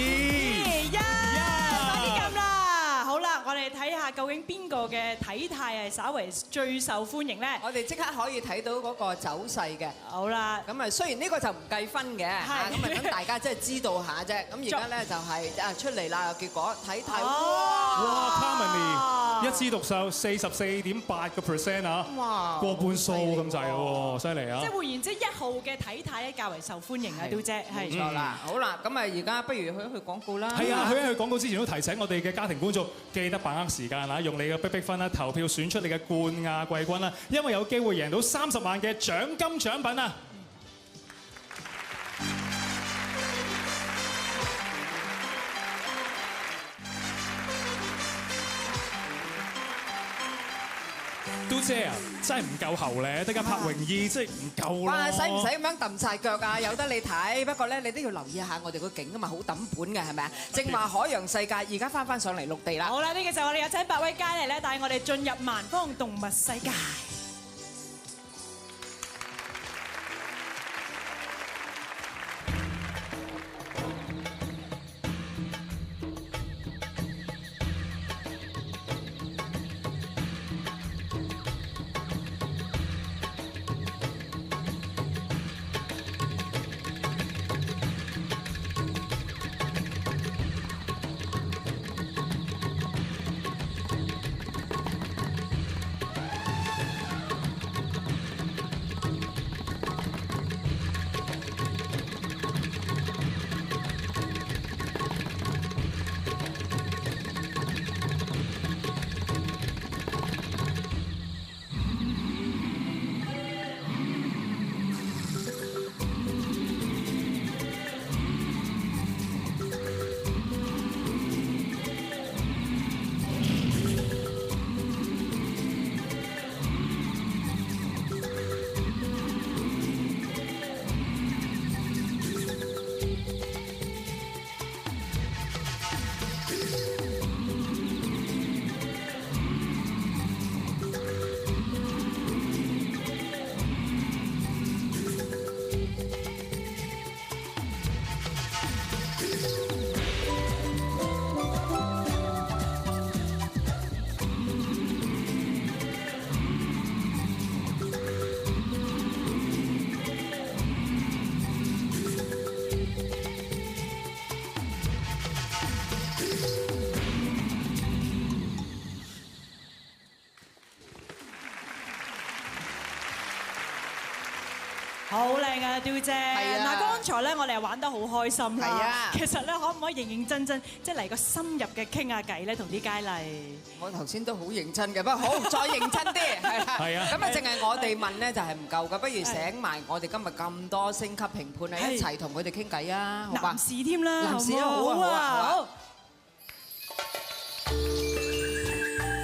1，快啲撳啦！好啦，我哋睇下究竟邊個嘅體態係稍為最受歡迎咧？我哋即刻可以睇到嗰個走勢嘅。好啦，咁啊雖然呢個就唔計分嘅，咁啊等大家即係知道下啫。咁而家咧就係出嚟啦，結果睇睇。哇 Carmony 一枝獨秀44.8% 啊！哇，過半數咁滯喎，犀利啊！即係換言之，1號嘅體態咧較為受歡迎啊，嘟姐係。冇錯啦，好啦，咁啊而家不如去廣告啦。係啊，去廣告之前都提醒我哋嘅家庭觀眾，記得把握時間啦，用你嘅逼分啦，投票選出你嘅冠亞季軍啦，因為有機會贏到30萬嘅獎金獎品啊！都姐啊，真係唔夠喉咧，得架柏榮二真係唔夠啦。哇，使唔使咁樣揼晒腳啊？有得你睇，不過咧你都要留意下我哋個景啊嘛，好揼本嘅係咪啊？正話海洋世界，而家翻上嚟陸地啦。好啦，呢個時候我哋有請8位佳麗咧帶我哋進入萬方動物世界。好靚啊，刁姐！嗱，剛才咧我哋係玩得好開心啦。係啊，其實咧可唔可以認認真真，即係嚟個深入嘅傾下偈咧，同啲佳麗？我頭先都好認真嘅，不過好再認真啲，係啦。係啊。咁啊，淨係我哋問咧就係唔夠嘅，不如請埋我哋今日咁多星級評判啊，一齊同佢哋傾偈啊，好嘛？男士添啦，男士啊，好啊，好。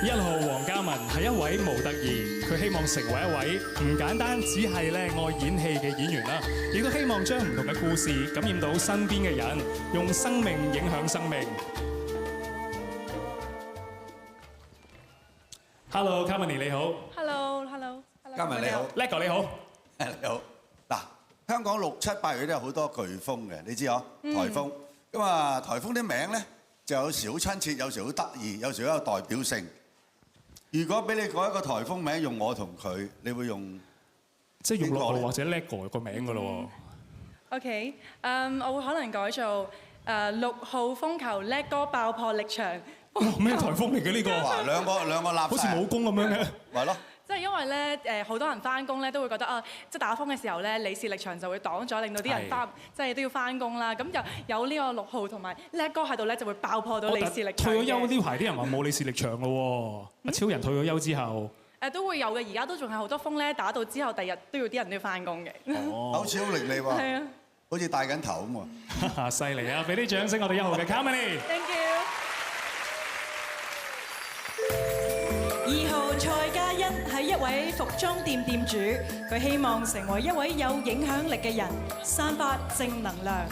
1號黃嘉文係一位模特兒，佢希望成為一位唔簡單只係咧愛演戲嘅演員啦，亦都希望將唔同嘅故事感染到身邊嘅人，用生命影響生命。Hello， Carmony 你好。Hello。嘉文你好。叻哥你好。你好。嗱，香港6、7、8月都有好多颶風嘅，你知嗬？颱風。咁啊，颱風啲名咧就有時好親切，有時好得意，有時好有代表性。如果俾你改一個颱風名，用我同佢，你會用即係用6號或者叻哥個名噶咯喎。OK， 我會可能改做6號風球叻哥爆破力場。哇！咩颱風嚟嘅呢個？哇！兩個立晒，好似武功咁樣嘅。係咯。即係因為咧好多人翻工咧都會覺得啊，即係打風嘅時候咧，李氏力場就會擋咗，令到啲人即係都要翻工啦。咁就有呢個6號同埋叻哥喺度咧，就會爆破到李氏力場。退咗休呢排啲人話冇李氏力場咯喎，阿超人退咗休之後。都會有嘅，而家都仲係好多風咧，打到之後，第日都要啲人都要翻工嘅。哦，好似好伶俐喎。係啊，好似戴緊頭咁喎。犀利啊！俾啲掌聲我哋1號嘅 Carmony。Thank you。2號蔡嘉欣係一位服裝店店主，佢希望成為一位有影響力嘅人，散發正能量。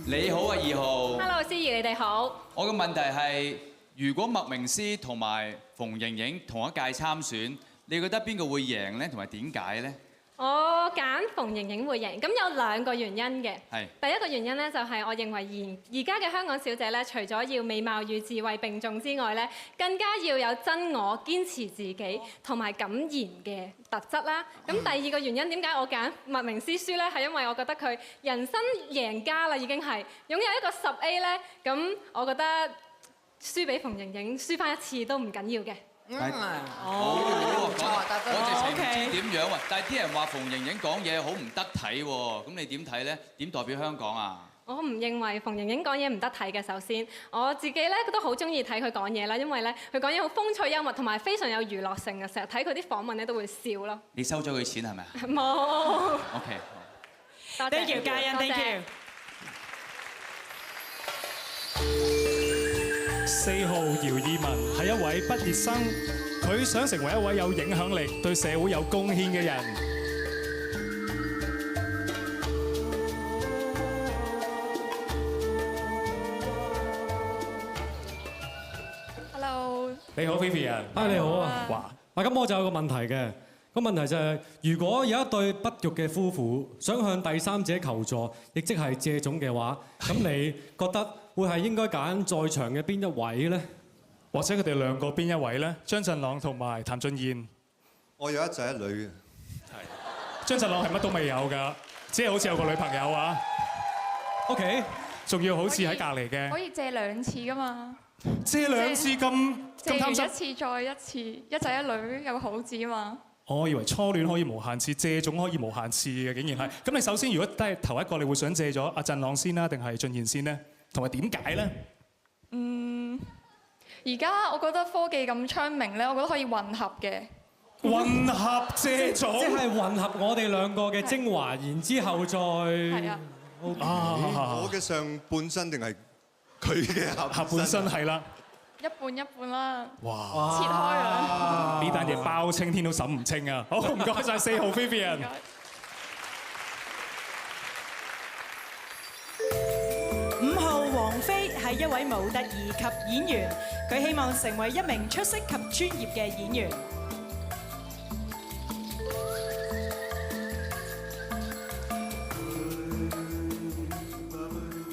你好啊，2號。Hello， 思怡，你哋好。我嘅問題係，如果麥明詩同埋馮盈盈同一屆參選，你覺得邊個會贏咧？同埋點解咧？我揀馮盈盈會贏，咁有2個原因嘅。係。第一個原因咧，就係我認為而家嘅香港小姐咧，除咗要美貌與智慧並重之外咧，更加要有真我、堅持自己同埋敢言嘅特質啦。咁第2個原因點解我揀麥明詩輸咧？係因為我覺得佢人生贏家啦，已經係擁有一個10A 咧。咁我覺得輸俾馮盈盈，輸翻一次都唔緊要嘅。好喎，我直情唔知點樣喎。但係啲人話馮盈盈講嘢好唔得體喎，咁你點睇咧？點代表香港啊？我唔認為馮盈盈講嘢唔得體嘅。首先，我自己咧都好中意睇佢講嘢啦，因為咧佢講嘢好風趣幽默，同埋非常有娛樂性嘅。成日睇佢啲訪問咧都會笑咯。你收咗佢錢係咪啊？冇。OK。多謝。Thank you，嘉欣 ，Thank you。4號姚懿文係一位畢業生，佢想成為一位有影響力、對社會有貢獻嘅人。Hello。你好 Vivian。你好啊。哇！咁我就有個問題嘅。個問題就係，如果有一對不育嘅夫婦想向第三者求助，亦即係借種嘅話，咁你覺得會係應該揀在場嘅邊一位呢？或者佢哋兩個邊一位呢？張振朗同埋譚俊彥。我有一仔一女嘅。係。張振朗係乜都未有㗎，只係好似有個女朋友啊。OK。仲要好似喺隔離嘅。可以借2次㗎嘛？借2次咁貪心。借完一次再一次，一仔一女有個好字啊嘛。我以為初戀可以無限次，借種可以無限次嘅，竟然係。咁你首先如果都係頭一個，你會想借咗阿振朗先啦，定係俊彥先呢？同埋點解咧？而家我覺得科技咁昌明咧，我覺得可以混合嘅。混合借種。即係混合我哋兩個嘅精華，然之後再。係啊。我嘅上半身定係佢嘅下半身係啦。一半一半啦。哇！切開啊！呢單嘢包青天都審唔清啊！好，唔該晒4號 Vivian。5號王菲係一位模特兒及演員，佢希望成為一名出色及專業嘅演員。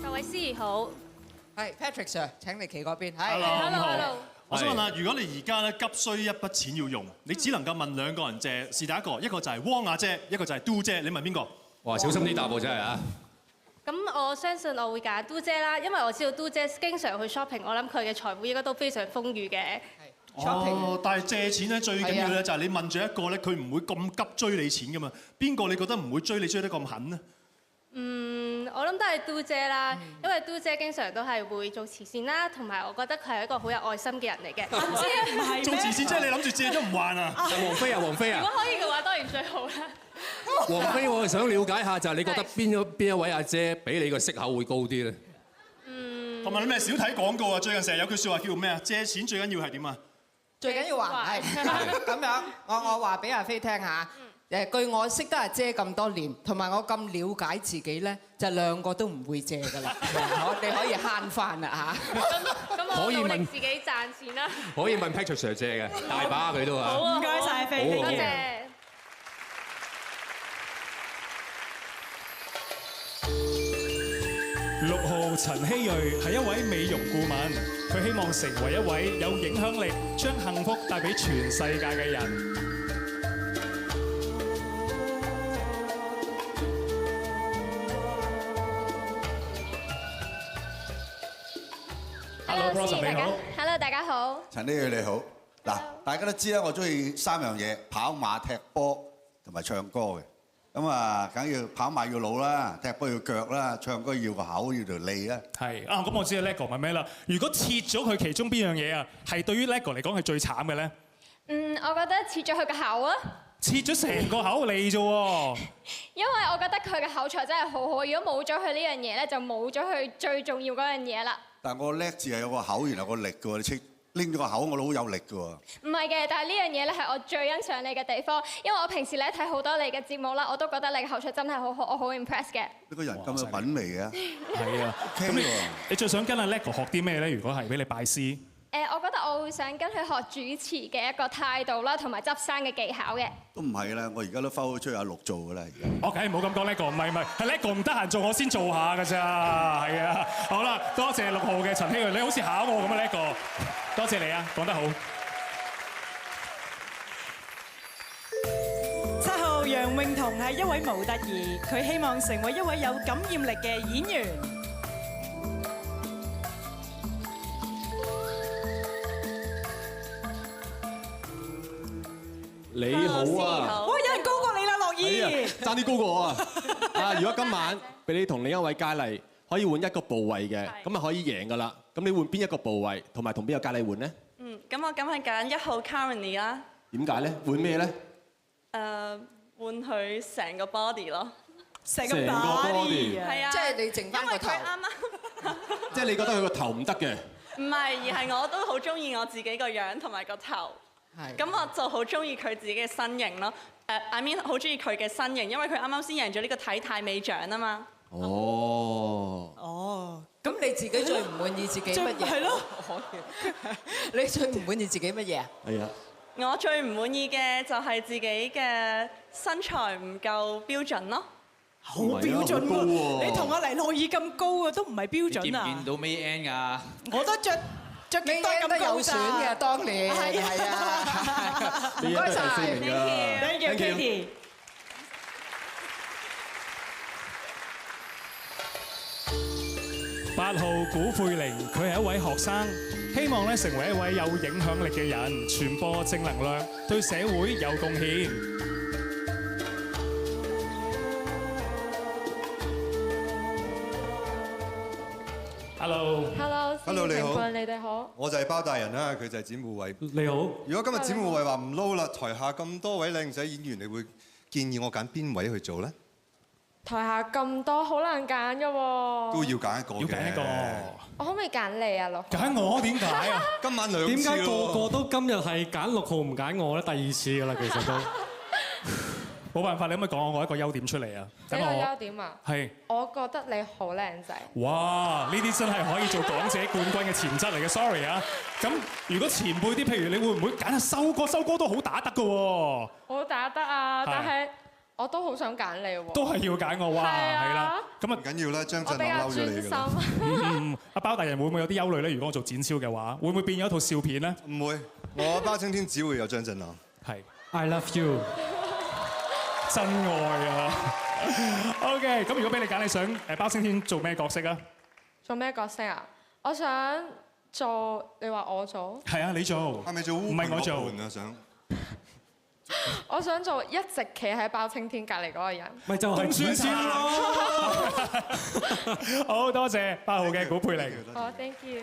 各位司儀好。係 Patrick Sir， 請你企嗰邊。Hello。我想問下，如果你而家咧急需一筆錢要用，你只能夠問2個人借，是第一個就係汪亞姐，一個就係嘟姐，你問邊個？哇，小心啲答喎，真係啊！咁我相信我會揀嘟姐啦，因為我知道嘟姐經常去 shopping，我諗佢嘅財富應該都非常豐裕嘅。哦，但係借錢咧最緊要咧就係你問咗一個咧，佢唔會咁急追你錢噶嘛。邊個你覺得唔會追你追得咁狠呢？我諗都係嘟姐啦，因為嘟姐經常都係會做慈善啦，同埋我覺得佢係一個好有愛心嘅人嚟嘅。唔係做慈善即係你諗住借咗唔還啊？王菲啊，王菲啊！如果可以嘅話，當然最好啦。王菲，我係想了解下，就係你覺得邊一位阿姐俾你個息口會高啲咧？同埋你咩少睇廣告啊？最近成日有句説話叫咩啊？借錢最緊要係點啊？最緊要還係咁樣。我話俾阿飛聽下。據我識得阿姐咁多年，同埋我咁了解自己咧，就2個都唔會借㗎啦。你可以慳翻啦嚇。咁我努力自己賺錢啦。可以問 Patrick Sir 借嘅，大把佢都啊。好啊，唔該晒飛，多謝。6號陳希瑞係一位美容顧問，佢希望成為一位有影響力、將幸福帶俾全世界嘅人。Hello， 你好。Hello， 大家好。陳希瑞你好。嗱，大家都知啦，我中意3樣嘢：跑馬、踢波同埋唱歌嘅。咁啊，梗要跑馬要腦啦，踢波要腳啦，唱歌要個口要條脷啦。係啊，咁我知道 Lego 係咩啦。如果切咗佢其中邊樣嘢啊，係對於 Lego 嚟講係最慘嘅咧？我覺得切咗佢個口啊。切咗成個口脷啫喎。因為我覺得佢嘅口才真係好好，如果冇咗佢呢樣嘢咧，就冇咗佢最重要嗰樣嘢啦。但係我叻字係有個口，然後個力嘅喎，你切拎咗個口，我都好有力嘅喎。唔係嘅，但係呢樣嘢咧係我最欣賞你嘅地方，因為我平時咧睇好多你嘅節目啦，我都覺得你嘅口才真係好好，我好 impress 嘅。呢個人咁有品味嘅。係啊。咁你最想跟阿 Lego 學啲咩咧？如果係俾你拜師？我覺得我會想跟佢學主持嘅一個態度啦，同埋執生嘅技巧嘅。都唔係啦，我而家都分咗出去阿陸做㗎啦，而家。我梗係唔好咁講呢個，唔係，係呢個唔得閒做，我先做下㗎咋，係啊。好啦，多謝6號嘅陳希瑞，你好似考我咁啊呢個，多謝你啊，講得好。7號楊詠彤係一位模特兒，佢希望成為一位有感染力嘅演員。你好啊！哇，有人高過你啦，樂兒。爭啲高過我啊！啊，如果今晚俾你同另一位佳麗可以換一個部位嘅，咁啊可以贏㗎啦。咁你換邊一個部位，同埋同邊個佳麗換呢？咁我梗係揀1號 Karen 啦。點解咧？換咩咧？換佢成個 body 咯。成個 body 係啊，即係你剩翻個頭。因為佢啱啱。即係你覺得佢個頭唔得嘅？唔係，而係我都好中意我自己個樣同埋個頭。咁我就好中意佢自己嘅身形咯。I mean 好中意佢嘅身形，因為佢啱啱先贏咗呢個體態美獎啊嘛。哦，咁你自己最唔滿意自己乜嘢？係咯，你最唔滿意自己乜嘢啊？係啊。我最唔滿意嘅就係自己嘅身材唔夠標準咯。好標準喎！你同阿黎諾懿咁高啊，都唔係標準啊！見唔見到 May Ann 㗎？我都着幾多咁有選嘅當年，係啊！唔該晒 ，Thank you Katie。8號古佩玲，佢係一位學生，希望咧成為一位有影響力嘅人，傳播正能量，對社會有貢獻。Hello， 你好，你哋好。我就係包大人啦，佢就係展護偉。你好。如果今日展護偉話唔撈啦，台下咁多位靚仔演員，你會建議我揀邊位去做咧？台下咁多，好難揀㗎喎。都要揀一個嘅。要揀一個。我可唔可以揀你啊，6號？揀我點解啊？今晚2次。點解個個都今日係揀6號唔揀我咧？第2次㗎啦，其實都。冇辦法，你可唔可以講我一個優點出嚟啊？你個優點啊？係。我覺得你好靚仔。哇！呢啲真係可以做港姐冠軍嘅潛質嚟嘅 ，sorry 啊。咁如果前輩啲，譬如你會唔會揀下修哥？修哥都好打得㗎喎。好打得啊！但係我都好想揀你喎。都係要揀我哇！係啦。咁啊唔緊要啦，張振朗嬲咗你㗎啦。阿包大人會唔會有啲憂慮咧？如果我做展超嘅話，會唔會變咗一套笑片咧？唔會，我包青天只會有張振朗。係。 I love you。真愛啊 ！OK， 咁如果俾你揀，你想包青天做咩角色啊？做咩角色啊？我想做，你話我做？係啊，你做。係咪做烏唔係我做啊？想。我想做一直企喺包青天隔離嗰個人。咪就係算先咯。好多謝8號嘅古佩玲。好 ，thank you。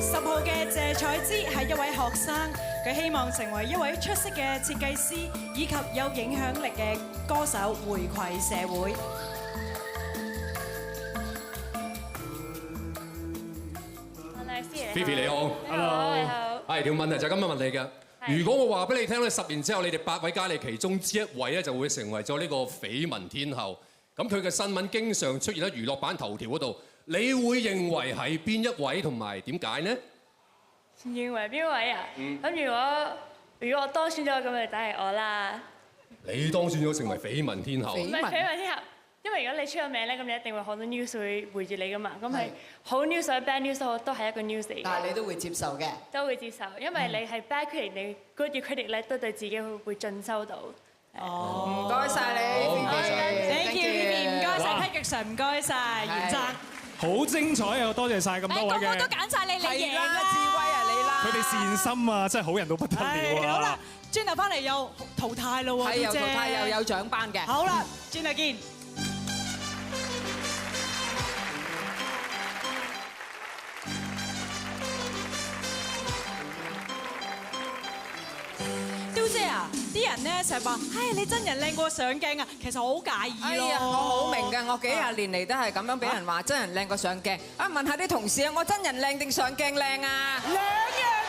10號嘅謝彩芝係一位學生，佢希望成為一位出色嘅設計師，以及有影響力嘅歌手，回饋社會。Fifi 你好 ，Hello，你好。係條問題就咁樣問你嘅。如果我話俾你聽咧，10年之後你哋8位佳麗其中之一位咧就會成為咗呢個緋聞天后，咁佢嘅新聞經常出現喺娛樂版頭條嗰度。你會認為係邊一位同埋點解呢？認為邊位啊？咁如果我當選咗，咁就梗係我啦。你當選咗成為緋聞天后。唔係緋聞天后，因為如果你出咗名咧，咁你一定會好多 news 會圍住你噶嘛。咁係好 news 或者 bad news 都係一個 news 嚟嘅。但係你都會接受嘅。都會接受，因為你係 bad critic，你 good critic 咧都對自己會進修到。哦，唔該晒你。唔該晒 ，thank you，唔該晒 Patrick Sir，唔該晒嚴澤。好精彩啊！多謝晒咁多位嘅。個個都揀晒你，你贏啦！智威啊，你啦！佢哋善心啊，真係好人到不得了啊！好啦，轉頭翻嚟又淘汰咯喎，係又淘汰又有獎班嘅。好啦，轉頭見。嘟姐啊，啲人咧成日話，唉，你真人靚過上鏡啊，其實我好介意咯。我好明㗎，我幾廿年嚟都係咁樣俾人話真人靚過上鏡。啊，問下啲同事啊，我真人靚定上鏡靚啊？兩樣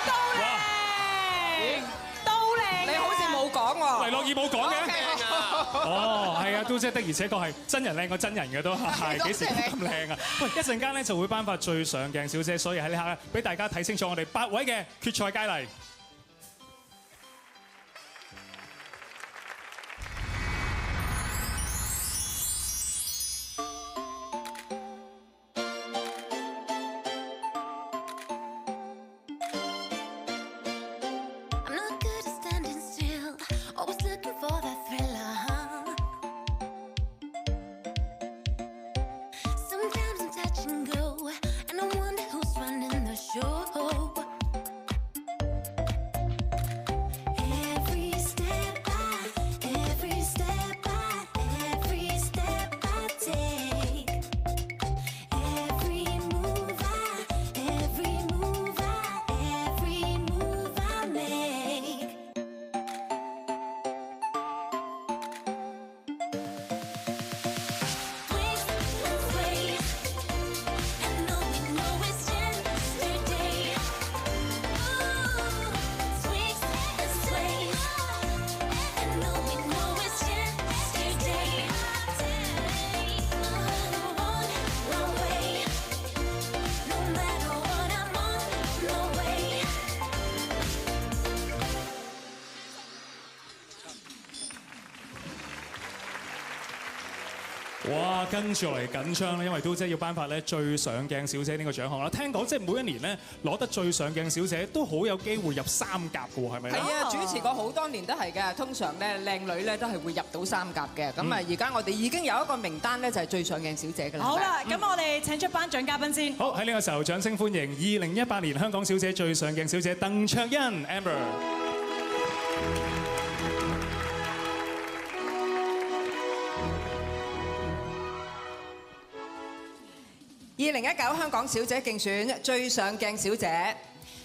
都靚，都靚。你好似冇講喎。黎諾懿冇講嘅。哦，係啊，都即係的，而且確係真人靚過真人嘅都係，幾時都咁靚啊！喂，一陣間咧就會頒發最上鏡小姐，所以喺呢刻咧俾大家睇清楚我哋8位嘅決賽佳麗。哇！跟住落嚟緊張咧，因為都即係要頒發咧最上鏡小姐呢個獎項啦。聽講即係每一年咧攞得最上鏡小姐都好有機會入3甲嘅喎，係咪咧？係啊，主持過好多年都係嘅。通常咧靚女咧都係會入到3甲嘅。咁啊，而家我哋已經有一個名單咧，就係最上鏡小姐㗎啦。好啦，咁我哋請出頒獎嘉賓先。好，喺呢個時候掌聲歡迎2018年香港小姐最上鏡小姐鄧卓欣 Amber。2019香港小姐競選最上鏡小姐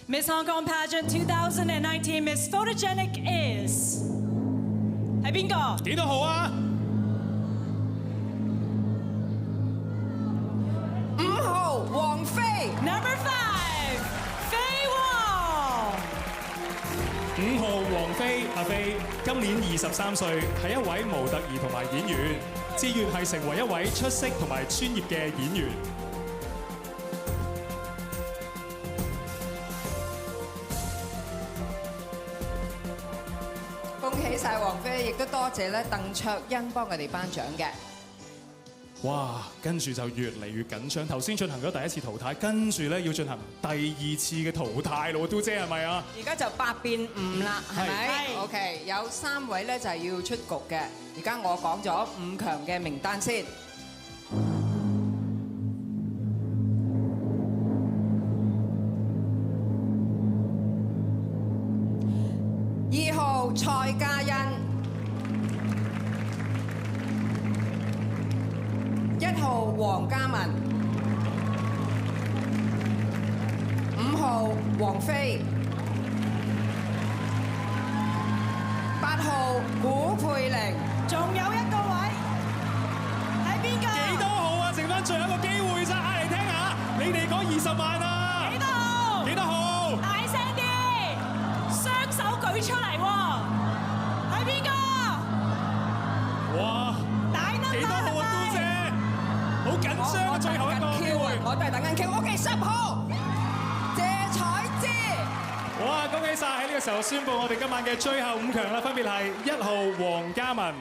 Miss Hong Kong Pageant 2019 Miss Photogenic is 係邊個？幾多號啊？5號王菲 ，Number 5菲王。5號王菲阿菲，今年23歲，係一位模特兒同埋演員，志願係成為一位出色同埋專業嘅演員。恭喜晒王菲，亦都多謝咧鄧卓欣幫佢哋頒獎嘅。哇！跟住就越嚟越緊張。頭先進行咗第一次淘汰，跟住咧要進行第2次嘅淘汰咯，都姐係咪啊？而家就8變5啦，係咪？OK， 有3位咧就係要出局嘅。而家我講咗5強嘅名單先。2號蔡嘉欣，1號黃嘉文，5號王菲，8號古佩玲，仲有1個位係邊個？幾多號啊？剩翻最後一個機會咋，嗌嚟聽下，你哋講20萬啊！幾多號？幾多號？大聲啲，雙手舉出嚟喎！係邊個？哇！幾多號啊，都姐？好緊張啊！最後一個機會，我都係等緊 Q。OK， 10號謝彩芝。哇！恭喜晒！喺呢個時候宣布我哋今晚嘅最後5強啦，分別係1號黃嘉文。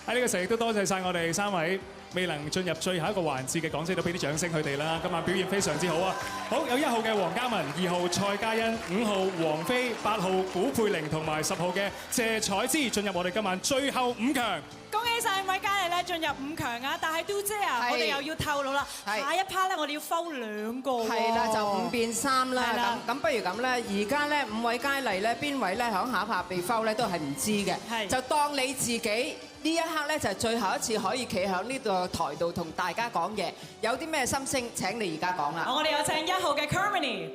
喺呢個時候亦都多謝晒我哋3位未能進入最後一個環節嘅港姐，都俾啲掌聲佢哋啦。今晚表現非常之好啊！好，有1號嘅黃嘉文，2號蔡嘉欣，5號王菲，8號古佩玲同埋10號嘅謝彩芝進入我哋今晚最後5強。恭喜晒5位佳麗咧進入5強啊！但係都姐啊，我哋又要透露啦，下一 part 咧我哋要 fold 2個喎。係啦，就5變3啦。咁不如咁咧，而家咧5位佳麗咧，邊位咧響下一 part 被 fold 咧都係唔知嘅。就當你自己呢一刻咧就係最後一次可以企喺呢個台度同大家講嘢，有啲咩心聲請你而家講啦。我哋有請1號嘅 Carmony。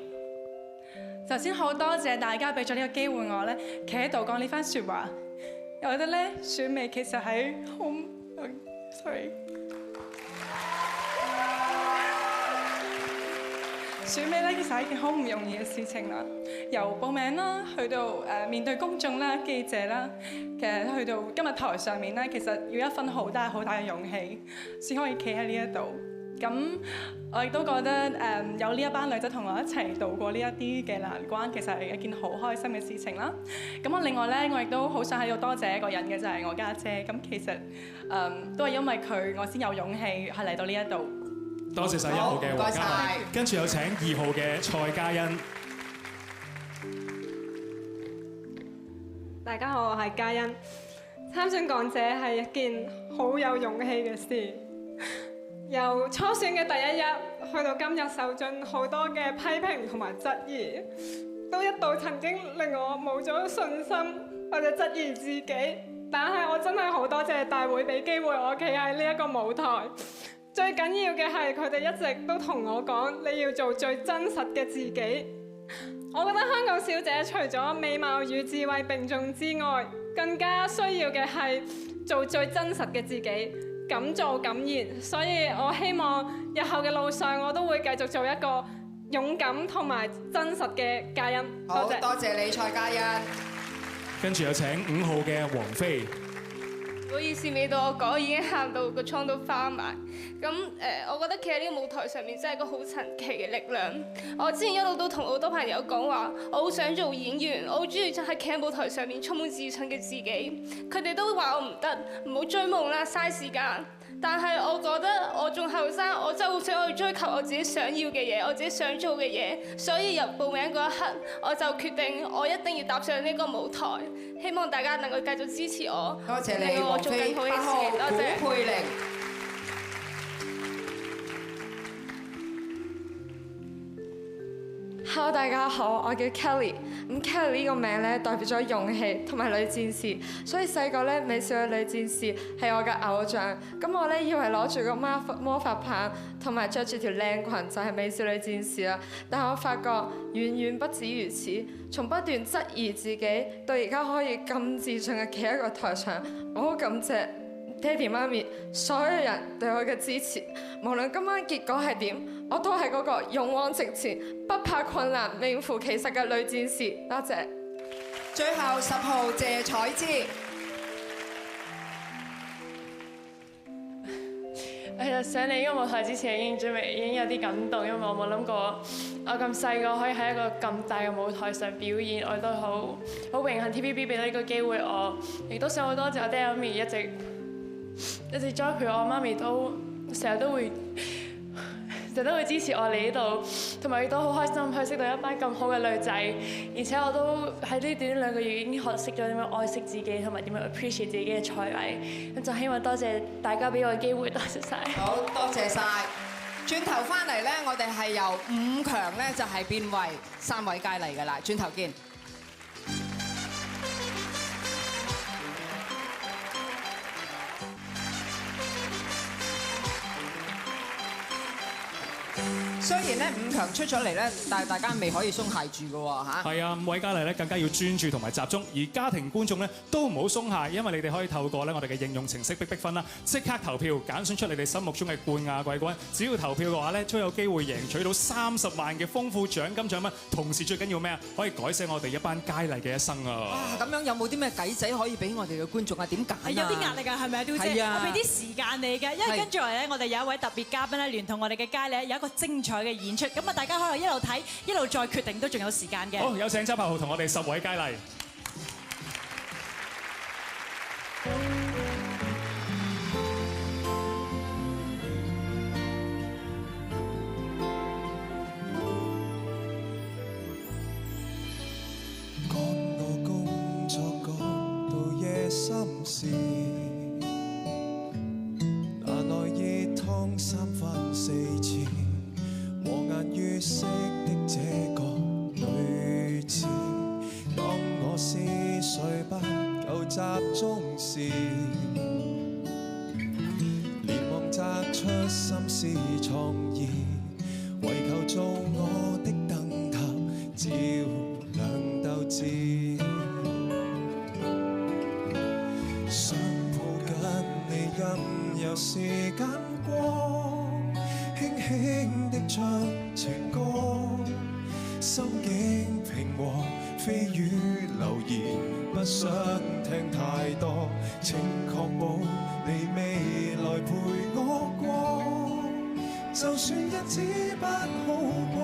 首先好多謝大家俾咗呢個機會我咧，企喺度講呢番説話。我覺得咧選美其實係好，sorry。選美咧其實係一件好唔容易嘅事情啦，由報名啦，去到面對公眾啦、記者啦，其實去到今日台上面咧，其實要一分好大嘅勇氣，先可以企喺呢一度。咁我亦都覺得有呢一班女仔同我一齊度過呢一啲嘅難關，其實係一件好開心嘅事情啦。咁我另外咧，我亦都好想喺度多謝一個人嘅，就係我家姐。咁其實都係因為佢，我先有勇氣係嚟到呢一度。多謝晒1號嘅黃嘉欣，跟住有請2號嘅蔡嘉欣。大家好，我係嘉欣。參選港姐係一件好有勇氣嘅事。由初選嘅第一日去到今日，受盡好多嘅批評同埋質疑，都一度曾經令我冇咗信心或者質疑自己。但係我真係好多謝大會俾機會我企喺呢一個舞台。最緊要嘅係佢哋一直都同我講，你要做最真實嘅自己。我覺得香港小姐除咗美貌與智慧並重之外，更加需要嘅係做最真實嘅自己。敢做敢言，所以我希望日後嘅路上我都會繼續做一個勇敢同埋真實嘅嘉欣。好，多謝你蔡嘉欣。跟住有請5號嘅黃飛。唔好意思，未到我講，已經喊到個瘡都花埋。咁我覺得企喺呢個舞台上面真係一個好神奇嘅力量。我之前一路都同好多朋友講話，我好想做演員，我好中意就係企喺舞台上面充滿自信嘅自己。佢哋都話我唔得，唔好追夢啦，嘥時間。但係我覺得我仲後生，我真係好想去追求我自己想要嘅嘢，我自己想做嘅嘢。所以由報名嗰一刻，我就決定我一定要踏上呢個舞台。希望大家能夠繼續支持我，多謝你，令我做更好嘅事情。多謝。古佩玲。Hello， 大家好，我叫 Kelly。咁 Kelly 呢個名咧代表咗勇氣同埋女戰士，所以細個咧美少女戰士係我嘅偶像。咁我咧以為攞住個魔法棒同埋着住條靚裙就係美少女戰士啦，但我發覺遠遠不止如此。從不斷質疑自己，到而家可以咁自信嘅企喺個台上，我好感謝爹哋媽咪所有人對我嘅支持。無論今晚結果係點，我都係嗰個勇往直前、不怕困難、名副其實嘅女戰士。多謝。最後10號謝彩芝。其實上嚟呢個舞台之前已經有啲感動，因為我冇諗過我咁細個可以喺一個咁大嘅舞台上表演，我都好榮幸 TVB 俾到呢個機會我，亦都想好多謝我爹哋媽咪一直栽培我，媽咪都成日都會支持我嚟呢度，同埋亦都好開心可以識到一班咁好嘅女仔，而且我都喺呢短2個月已經學識咗點樣愛惜自己，同埋點樣 appreciate 自己嘅才藝。咁就希望多謝大家俾我嘅機會，多謝晒。好多謝晒。轉頭翻嚟咧，我哋係由5強咧就係變為3位佳麗㗎啦。轉頭見。雖然咧5強出咗嚟咧，但係大家未可以鬆懈住嘅喎嚇。係啊，5位佳麗咧更加要專注同埋集中，而家庭觀眾咧都唔好鬆懈，因為你哋可以透過咧我哋嘅應用程式逼分啦，即刻投票揀選出你哋心目中嘅冠亞季軍。只要投票嘅話咧，都有機會贏取到30萬嘅豐富獎金獎品。同時最緊要咩啊？可以改寫我哋一班佳麗嘅一生啊！哇！咁樣有冇啲咩計仔可以俾我哋嘅觀眾啊？點揀啊？有啲壓力㗎，係咪啊，雕姐？係啊，我俾啲時間你嘅，因為跟住嚟咧，我哋有一位特別嘉賓咧，聯同我哋嘅佳麗有一個精彩嘅演出。咁啊，大家可能一路睇一路再決定，都仲有時間嘅。好，有請周柏豪同我哋10位佳麗。趕到工作趕到夜深時，拿來熱湯3番4次。和顏悅色的這個女子，當我思緒不夠集中時，連忙摘出心思創意，為求做我的燈塔，照亮鬥志。想抱緊你，任由時間過。輕輕的唱情歌，心境平和，蜚語流言，不想聽太多，請確保你未來陪我過，就算日子不好過，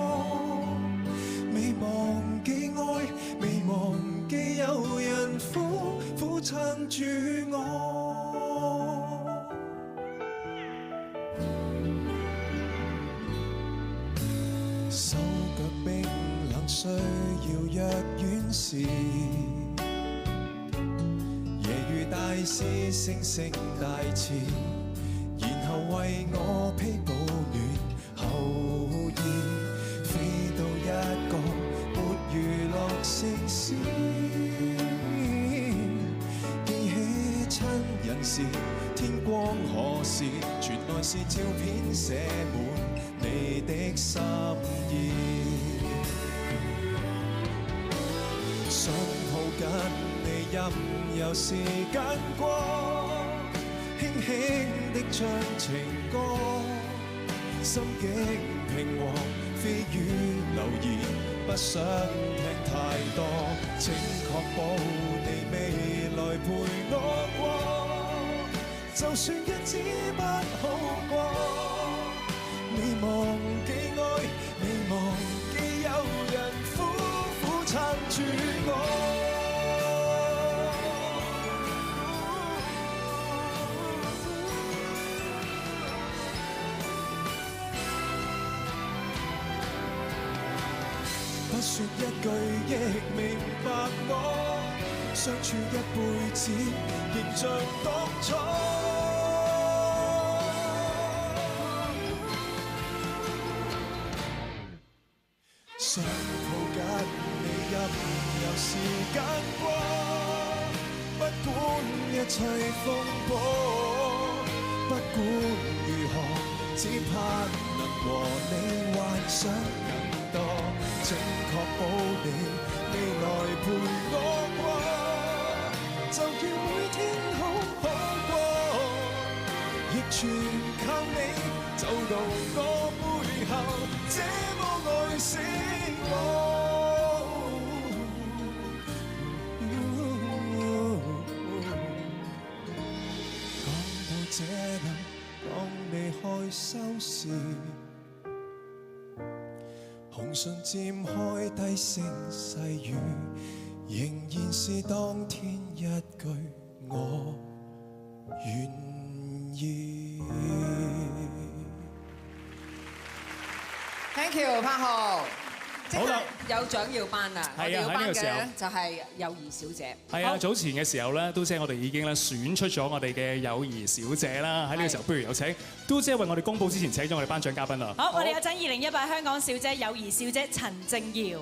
未忘記愛，未忘記有人苦苦撐住我。手腳冰冷，需要藥丸時，夜雨大師聲聲大詞，然後為我披保暖後衣，飛到一個沒娛樂城市，記起親人時，天光何時，傳來是照片寫滿你的心意，想抱緊你任由時間過，輕輕的唱情歌，心境平和，蜚語流言，不想聽太多，請確保你未來陪我過，就算日子不好過。未忘記愛，未忘記有人苦苦撐住我。不說一句亦明白我，相處一輩子，仍像當初。想抱緊你任由時間過，不管一切風波，不管如何，只盼能和你幻想更多。請確保你未來陪我過，就叫每天好好過，亦全靠你走到我背後，這麼愛死我。講到這裏，當你開收時，紅唇漸開低聲細語，仍然是當天一句我願意。Thank you， 柏豪。好啦，有獎要頒啦！我哋要頒嘅咧就係友誼小姐。係啊，早前嘅時候咧，都姐我哋已經咧選出咗我哋嘅友誼小姐啦。喺呢個時候，不如有請都姐為我哋公佈之前請咗我哋頒獎嘉賓啦。好，我哋有請2018香港小姐友誼小姐陳靜瑤。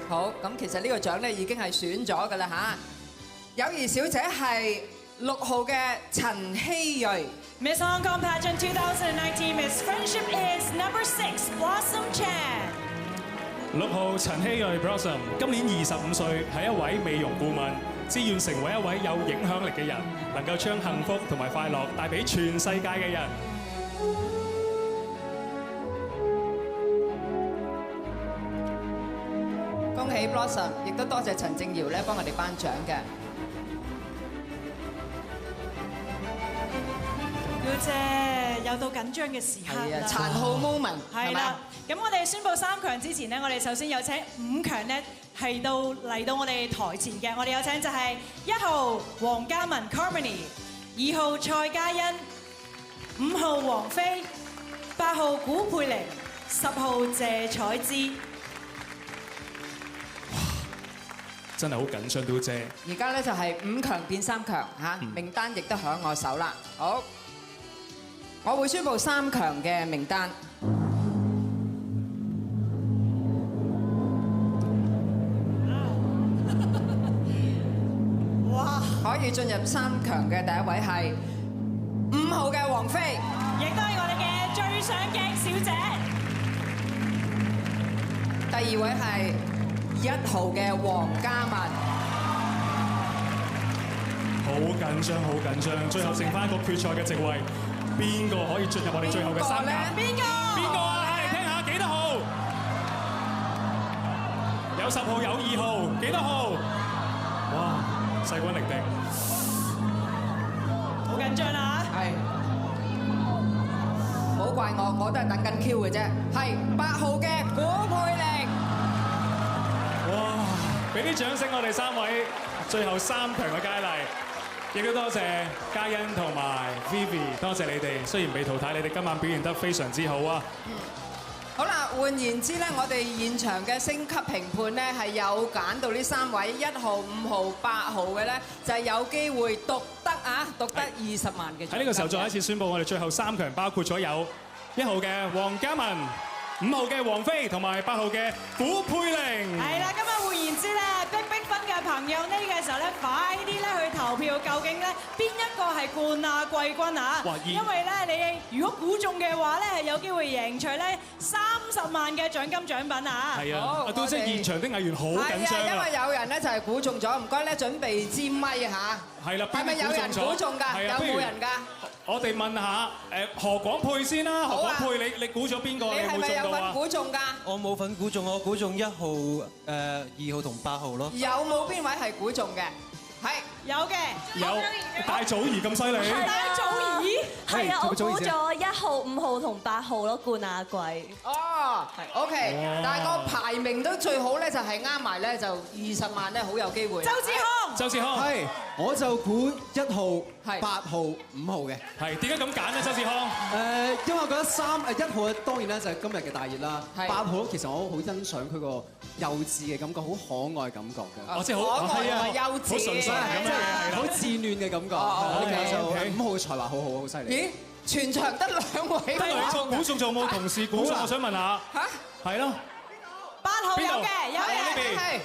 好，咁其實呢個獎咧已經係選咗㗎啦嚇。友誼小姐係6號嘅陳希睿。Miss Hong Kong Pageant 2019 Miss Friendship is number 6 Blossom Chan。6號陳希睿 Blossom， 今年25歲，係一位美容顧問，志願成為一位有影響力嘅人，能夠將幸福同埋快樂帶俾全世界嘅人。恭喜 Blossom， 亦都多謝陳靜瑤咧幫我哋頒獎嘅。表姐有到緊張嘅時刻啦，殘酷 moment 係啦。咁我哋宣布3強之前呢，我哋首先有請5強呢係嚟到我哋台前嘅。我哋有請就係1號黃嘉文 Carmony， 2號蔡嘉欣，5號王菲，8號古佩玲，10號謝彩芝。真係好緊張，都姐。而家咧就係5強變3強嚇，名單亦都響我手啦。好，我會宣布3強嘅名單。哇！可以進入3強嘅第一位係5號嘅王菲，亦都係我哋嘅最上鏡小姐。第2位係1號嘅黃嘉文，好緊張，好緊張，最後剩翻一個決賽嘅席位，邊個可以進入我哋最後嘅三甲？邊個啊？嚟聽下幾多號？有10號，有2號，幾多號？哇！勢均力敵，好緊張啦嚇！係，唔好怪我，我都係等緊 Q 嘅啫。係8號嘅古佩玲。哇！俾啲掌聲我哋3位最後3強嘅佳麗，亦都多謝嘉欣同埋 Vivi， 多謝你哋。雖然被淘汰，你哋今晚表現得非常之好啊！好啦，換言之咧，我哋現場嘅星級評判咧係有揀到呢3位1號、5號、8號嘅咧，就係有機會獨得20萬嘅獎金。喺呢個時候再一次宣佈，我哋最後3強包括咗有1號嘅黃嘉文、5號嘅王菲同埋8號嘅古佩玲。係啦，今日換言之咧，逼分嘅朋友呢個時候咧，快啲咧去投票，究竟咧邊一個係冠亞季軍啊？因為咧你如果估中嘅話咧，係有機會贏取咧30萬嘅獎金獎品啊！係啊，都即係現場的藝員好緊張啊！因為有人咧就係估中咗，唔該咧準備支咪嚇。係啦，係咪有人估中㗎？有冇人㗎？我哋問下何廣沛先啦，何廣沛你估咗邊個？你係咪有份估中㗎？我冇份估中，我估中1號、2號同8號咯。有冇邊位係估中嘅？係有嘅，有大祖兒咁犀利。大祖兒係啊，我估咗1號、5號同8號咯，冠亞季。哦，OK，但係個排名都最好咧，就係啱埋咧，就20萬咧，好有機會。周志康係，我就估1號、8號、5號嘅。係點解咁揀呢？周志康？因為我覺得1號當然咧就係今日嘅大熱啦。8號其實我好欣賞佢個幼稚嘅感覺，好可愛感覺嘅。即係好可愛同埋幼稚，好純粹係咁樣嘅，好自戀嘅感覺。5號嘅才華好好，好犀利。咦？全場得2位。估中仲有冇同事估中？我想問下。嚇？係咯。 8號有嘅，有嘅，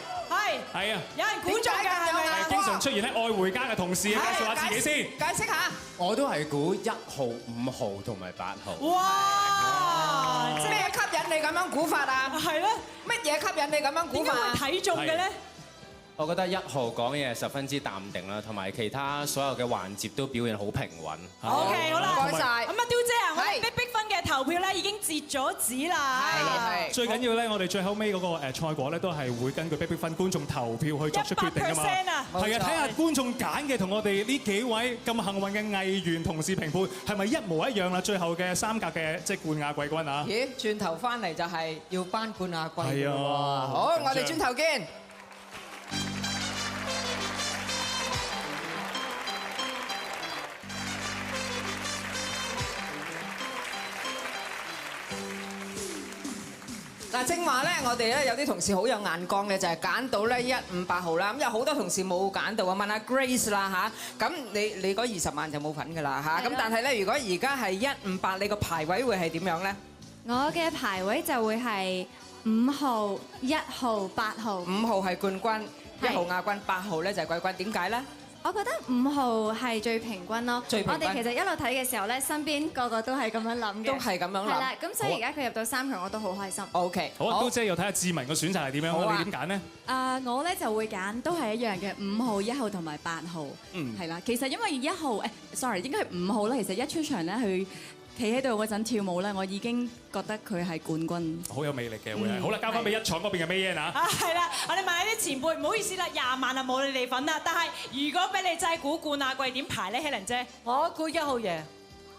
係啊，有人估中㗎，係咪啊？經常出現喺愛回家嘅同事，介紹下自己先。解釋下。我都係估1號、5號同埋8號。哇！咩吸引你咁樣估法啊？係咯。乜嘢吸引你咁樣估法？點解會睇中嘅咧？我覺得1號講嘢十分之淡定啦，同埋其他所有嘅環節都表現好平穩。OK， 好啦，唔該晒。咁啊，雕姐啊，我哋逼分嘅投票咧已經截咗止啦。係。最緊要咧，我哋最後尾嗰個賽果咧，都係會根據逼分觀眾投票去作出決定㗎嘛。100%啊！係啊，睇下觀眾揀嘅同我哋呢幾位咁幸運嘅藝員同事評判係咪一模一樣啦？最後嘅3甲嘅即係冠亞季軍啊！咦，轉頭翻嚟就係要頒冠亞季㗎喎。係啊。好，我哋轉頭見。嗱，正話咧，我哋咧有啲同事好有眼光嘅，就係揀到咧1、5、8號啦。咁有好多同事冇揀到啊，問下 Grace 啦嚇。咁你嗰20萬就冇份㗎啦嚇。咁但係咧，如果而家係1、5、8，你個排位會係點樣咧？我嘅排位就會係5號、1號、8號。5號係冠軍，1號亞軍，8號咧就係季軍。點解咧？我覺得5號係最平均咯。最平均。我哋其實一路睇嘅時候咧，身邊個個都係咁樣諗嘅。都係咁樣諗。係啦，咁所以而家佢入到3強，我都好開心。OK。好啊，都即係要睇下志文嘅選擇係點樣啊？你點揀呢？我咧就會揀都係一樣嘅5號、1號同埋8號。係啦，其實因為1號sorry，應該係5號啦。其實一出場咧，佢企喺度嗰陣跳舞咧，我已經覺得佢係冠軍。好有魅力嘅會係。好啦，交翻俾一廠嗰邊嘅 Mayan 啊。係啦，我哋問下啲前輩，唔好意思啦，20萬啊冇你哋份啦。但係如果俾你真係估冠亞季點排咧，希玲姐？我估1號贏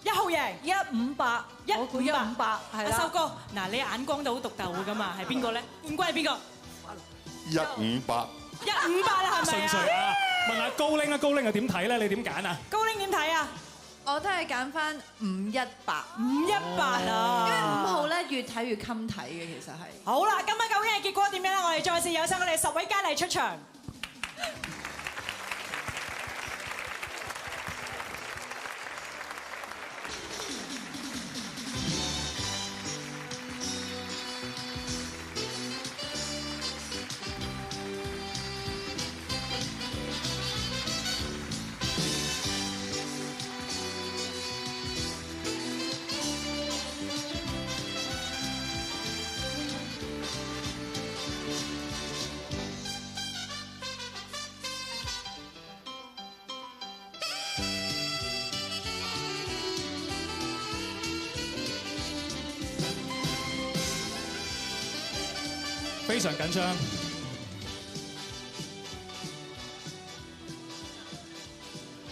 ，1號贏，158，我估158，係啦。秀哥，嗱你眼光都好獨特㗎嘛，係邊個咧？冠軍係邊個？158。158啦，係咪啊？順序啊！問下高拎啊，高拎又點睇咧？你點揀啊？高拎點睇啊？我都係揀翻518。518啊！因為5號咧越睇越襟睇嘅，其實係。好啦，今晚究竟係結果點樣咧？我哋再次有請我哋10位佳麗出場。非常緊張。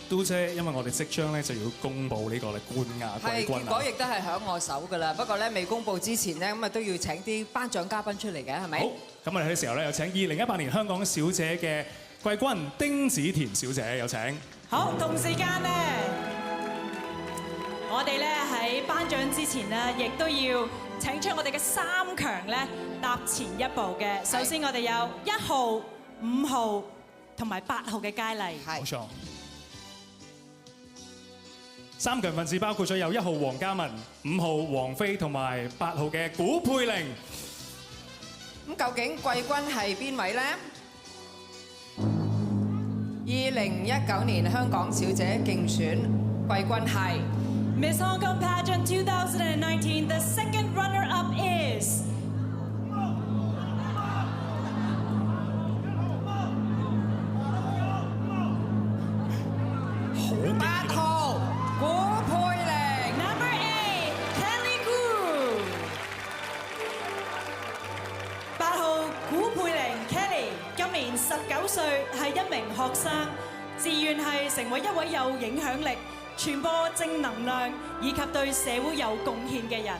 都姐，因為我哋即將咧就要公布呢個冠亞季軍結果亦都係響我手㗎啦。不過咧未公佈之前咧，咁啊都要請啲頒獎嘉賓出嚟嘅，係咪？好，咁我哋喺時候咧有請2018年香港小姐嘅季軍丁子田小姐，有請。好，同時間咧，我哋咧喺頒獎之前咧，亦都要請出我哋嘅3強咧踏前一步嘅。首先我哋有1號、5號同埋8號嘅佳麗。冇錯。3強分子包括咗有1號黃嘉文、5號王菲同埋8號嘅古佩玲。咁究竟季軍係邊位呢？2019年香港小姐競選季軍係 Miss Hong Kong Pageant 2019. The second runner-up is 8號古佩玲 ，Number 8 Kelly Gu。8號古佩玲 Kelly 今年19歲，係一名學生，志願係成為一位有影響力、傳播正能量以及對社會有貢獻嘅人。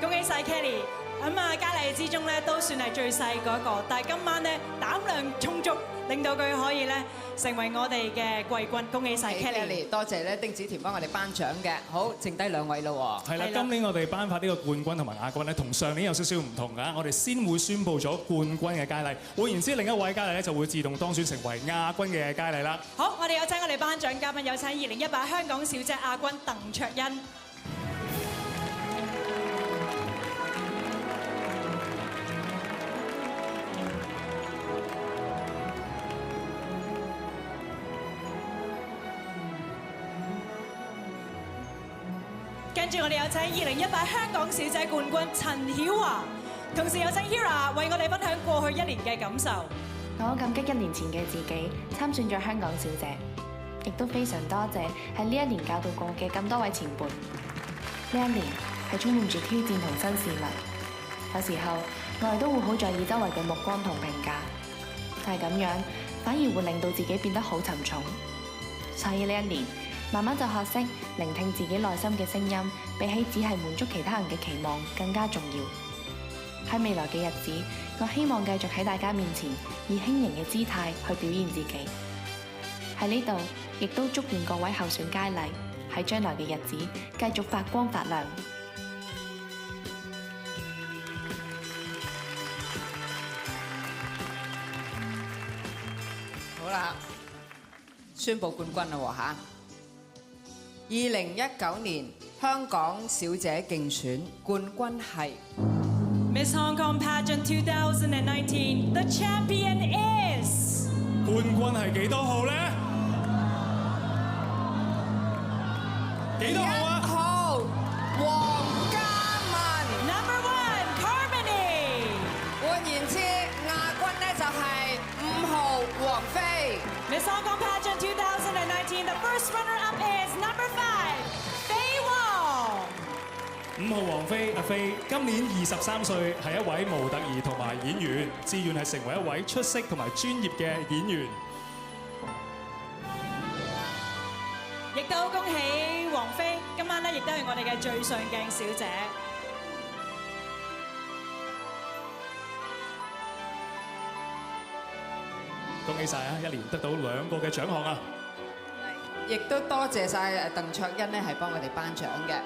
恭喜晒 Kelly！ 咁啊，佳麗之中咧都算係最細嗰個，但係今晚咧膽量充足，令到佢可以咧成為我哋嘅季軍。恭喜晒 Kelly！ 多謝咧丁子田幫我哋頒獎嘅。好，剩低2位咯喎。係啦，今年我哋頒發呢個冠軍同埋亞軍咧，同上年有少少唔同㗎。我哋先會宣佈咗冠軍嘅佳麗，換言之，另一位佳麗咧就會自動當選成為亞軍嘅佳麗啦。好，我哋有請我哋頒獎嘉賓，有請2018香港小姐亞軍鄧卓欣。跟住我哋有請2018香港小姐冠軍陳曉華，同時有請 Hira 為我哋分享過去1年嘅感受。我感激1年前嘅自己參選咗香港小姐，亦都非常多謝喺呢1年教導過嘅咁多位前輩。呢1年係充滿住挑戰同新事物，有時候我哋都會好在意周圍嘅目光同評價，但係咁樣反而會令到自己變得好沉重。所以呢1年，慢慢就學識聆聽自己內心嘅聲音，比起只係滿足其他人嘅期望更加重要。喺未來嘅日子，我希望繼續喺大家面前以輕盈嘅姿態去表現自己。喺呢度，亦都祝願各位候選佳麗喺將來嘅日子繼續發光發亮。好啦，宣布冠軍啦喎嚇！2019年香港小姐競選冠軍係 Miss Hong Kong Pageant 2019. The champion is 冠軍係幾多號咧？幾多號啊？ 1號黃嘉文 ，Number 1 Carmony。換言之，亞軍咧就係5號王菲。Miss Hong Kong Pageant 2019. The first runner-up is Number 5飛黃。5號王菲阿菲，今年23歲，係一位模特兒同埋演員，志願係成為一位出色同埋專業嘅演員。亦都恭喜王菲，今晚咧亦都係我哋嘅最上鏡小姐。恭喜晒啊！一年得到2個嘅獎項啊！亦都多謝晒鄧卓欣咧，係幫我哋頒獎嘅。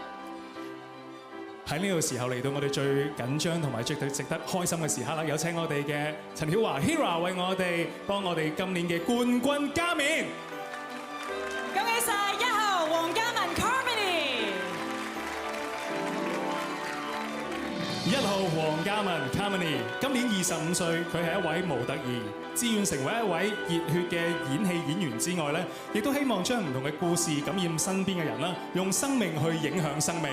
喺呢個時候嚟到我哋最緊張同埋最值得開心嘅時刻啦！有請我哋嘅陳曉華 Hira 為我哋幫我哋今年嘅冠軍加冕。恭喜晒1號黃嘉文 Carmony。1號黃嘉文 Carmony， 今年25歲，佢係一位模特兒，志願成為一位熱血嘅演戲演員之外咧，亦都希望將唔同嘅故事感染身邊嘅人啦，用生命去影響生命。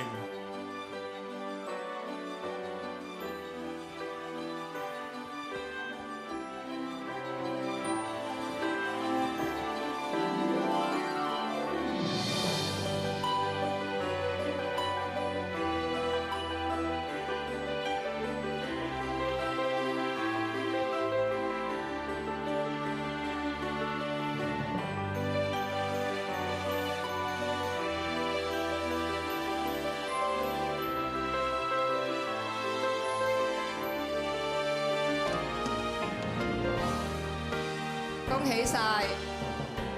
喜晒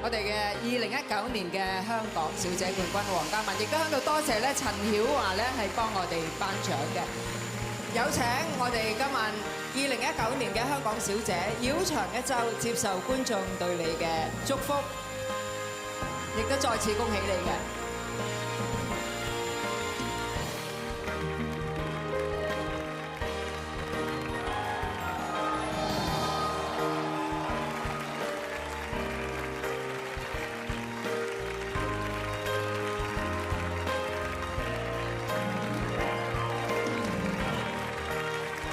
我哋嘅2019年嘅香港小姐冠軍黃嘉敏，亦都喺度多謝咧陳曉華咧係幫我哋頒獎嘅。有請我哋今晚2019年嘅香港小姐繞場一周，接受觀眾對你嘅祝福，亦都再次恭喜你嘅。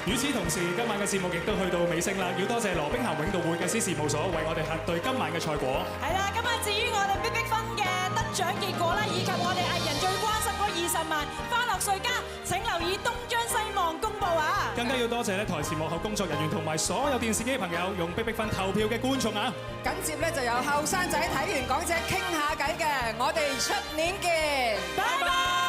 與此同時，今晚嘅節目亦都去到尾聲啦，要多謝羅兵咸永道會計師事務所為我哋核對今晚嘅賽果。係啦，咁啊至於我哋逼逼分嘅得獎結果啦，以及我哋藝人最關心嗰20萬歡樂稅加，請留意東張西望公佈啊！更加要多謝咧台前幕後工作人員同埋所有電視機朋友用逼逼分投票嘅觀眾啊！緊接咧就有後生仔睇完港姐傾下偈嘅，我哋出年見，拜拜。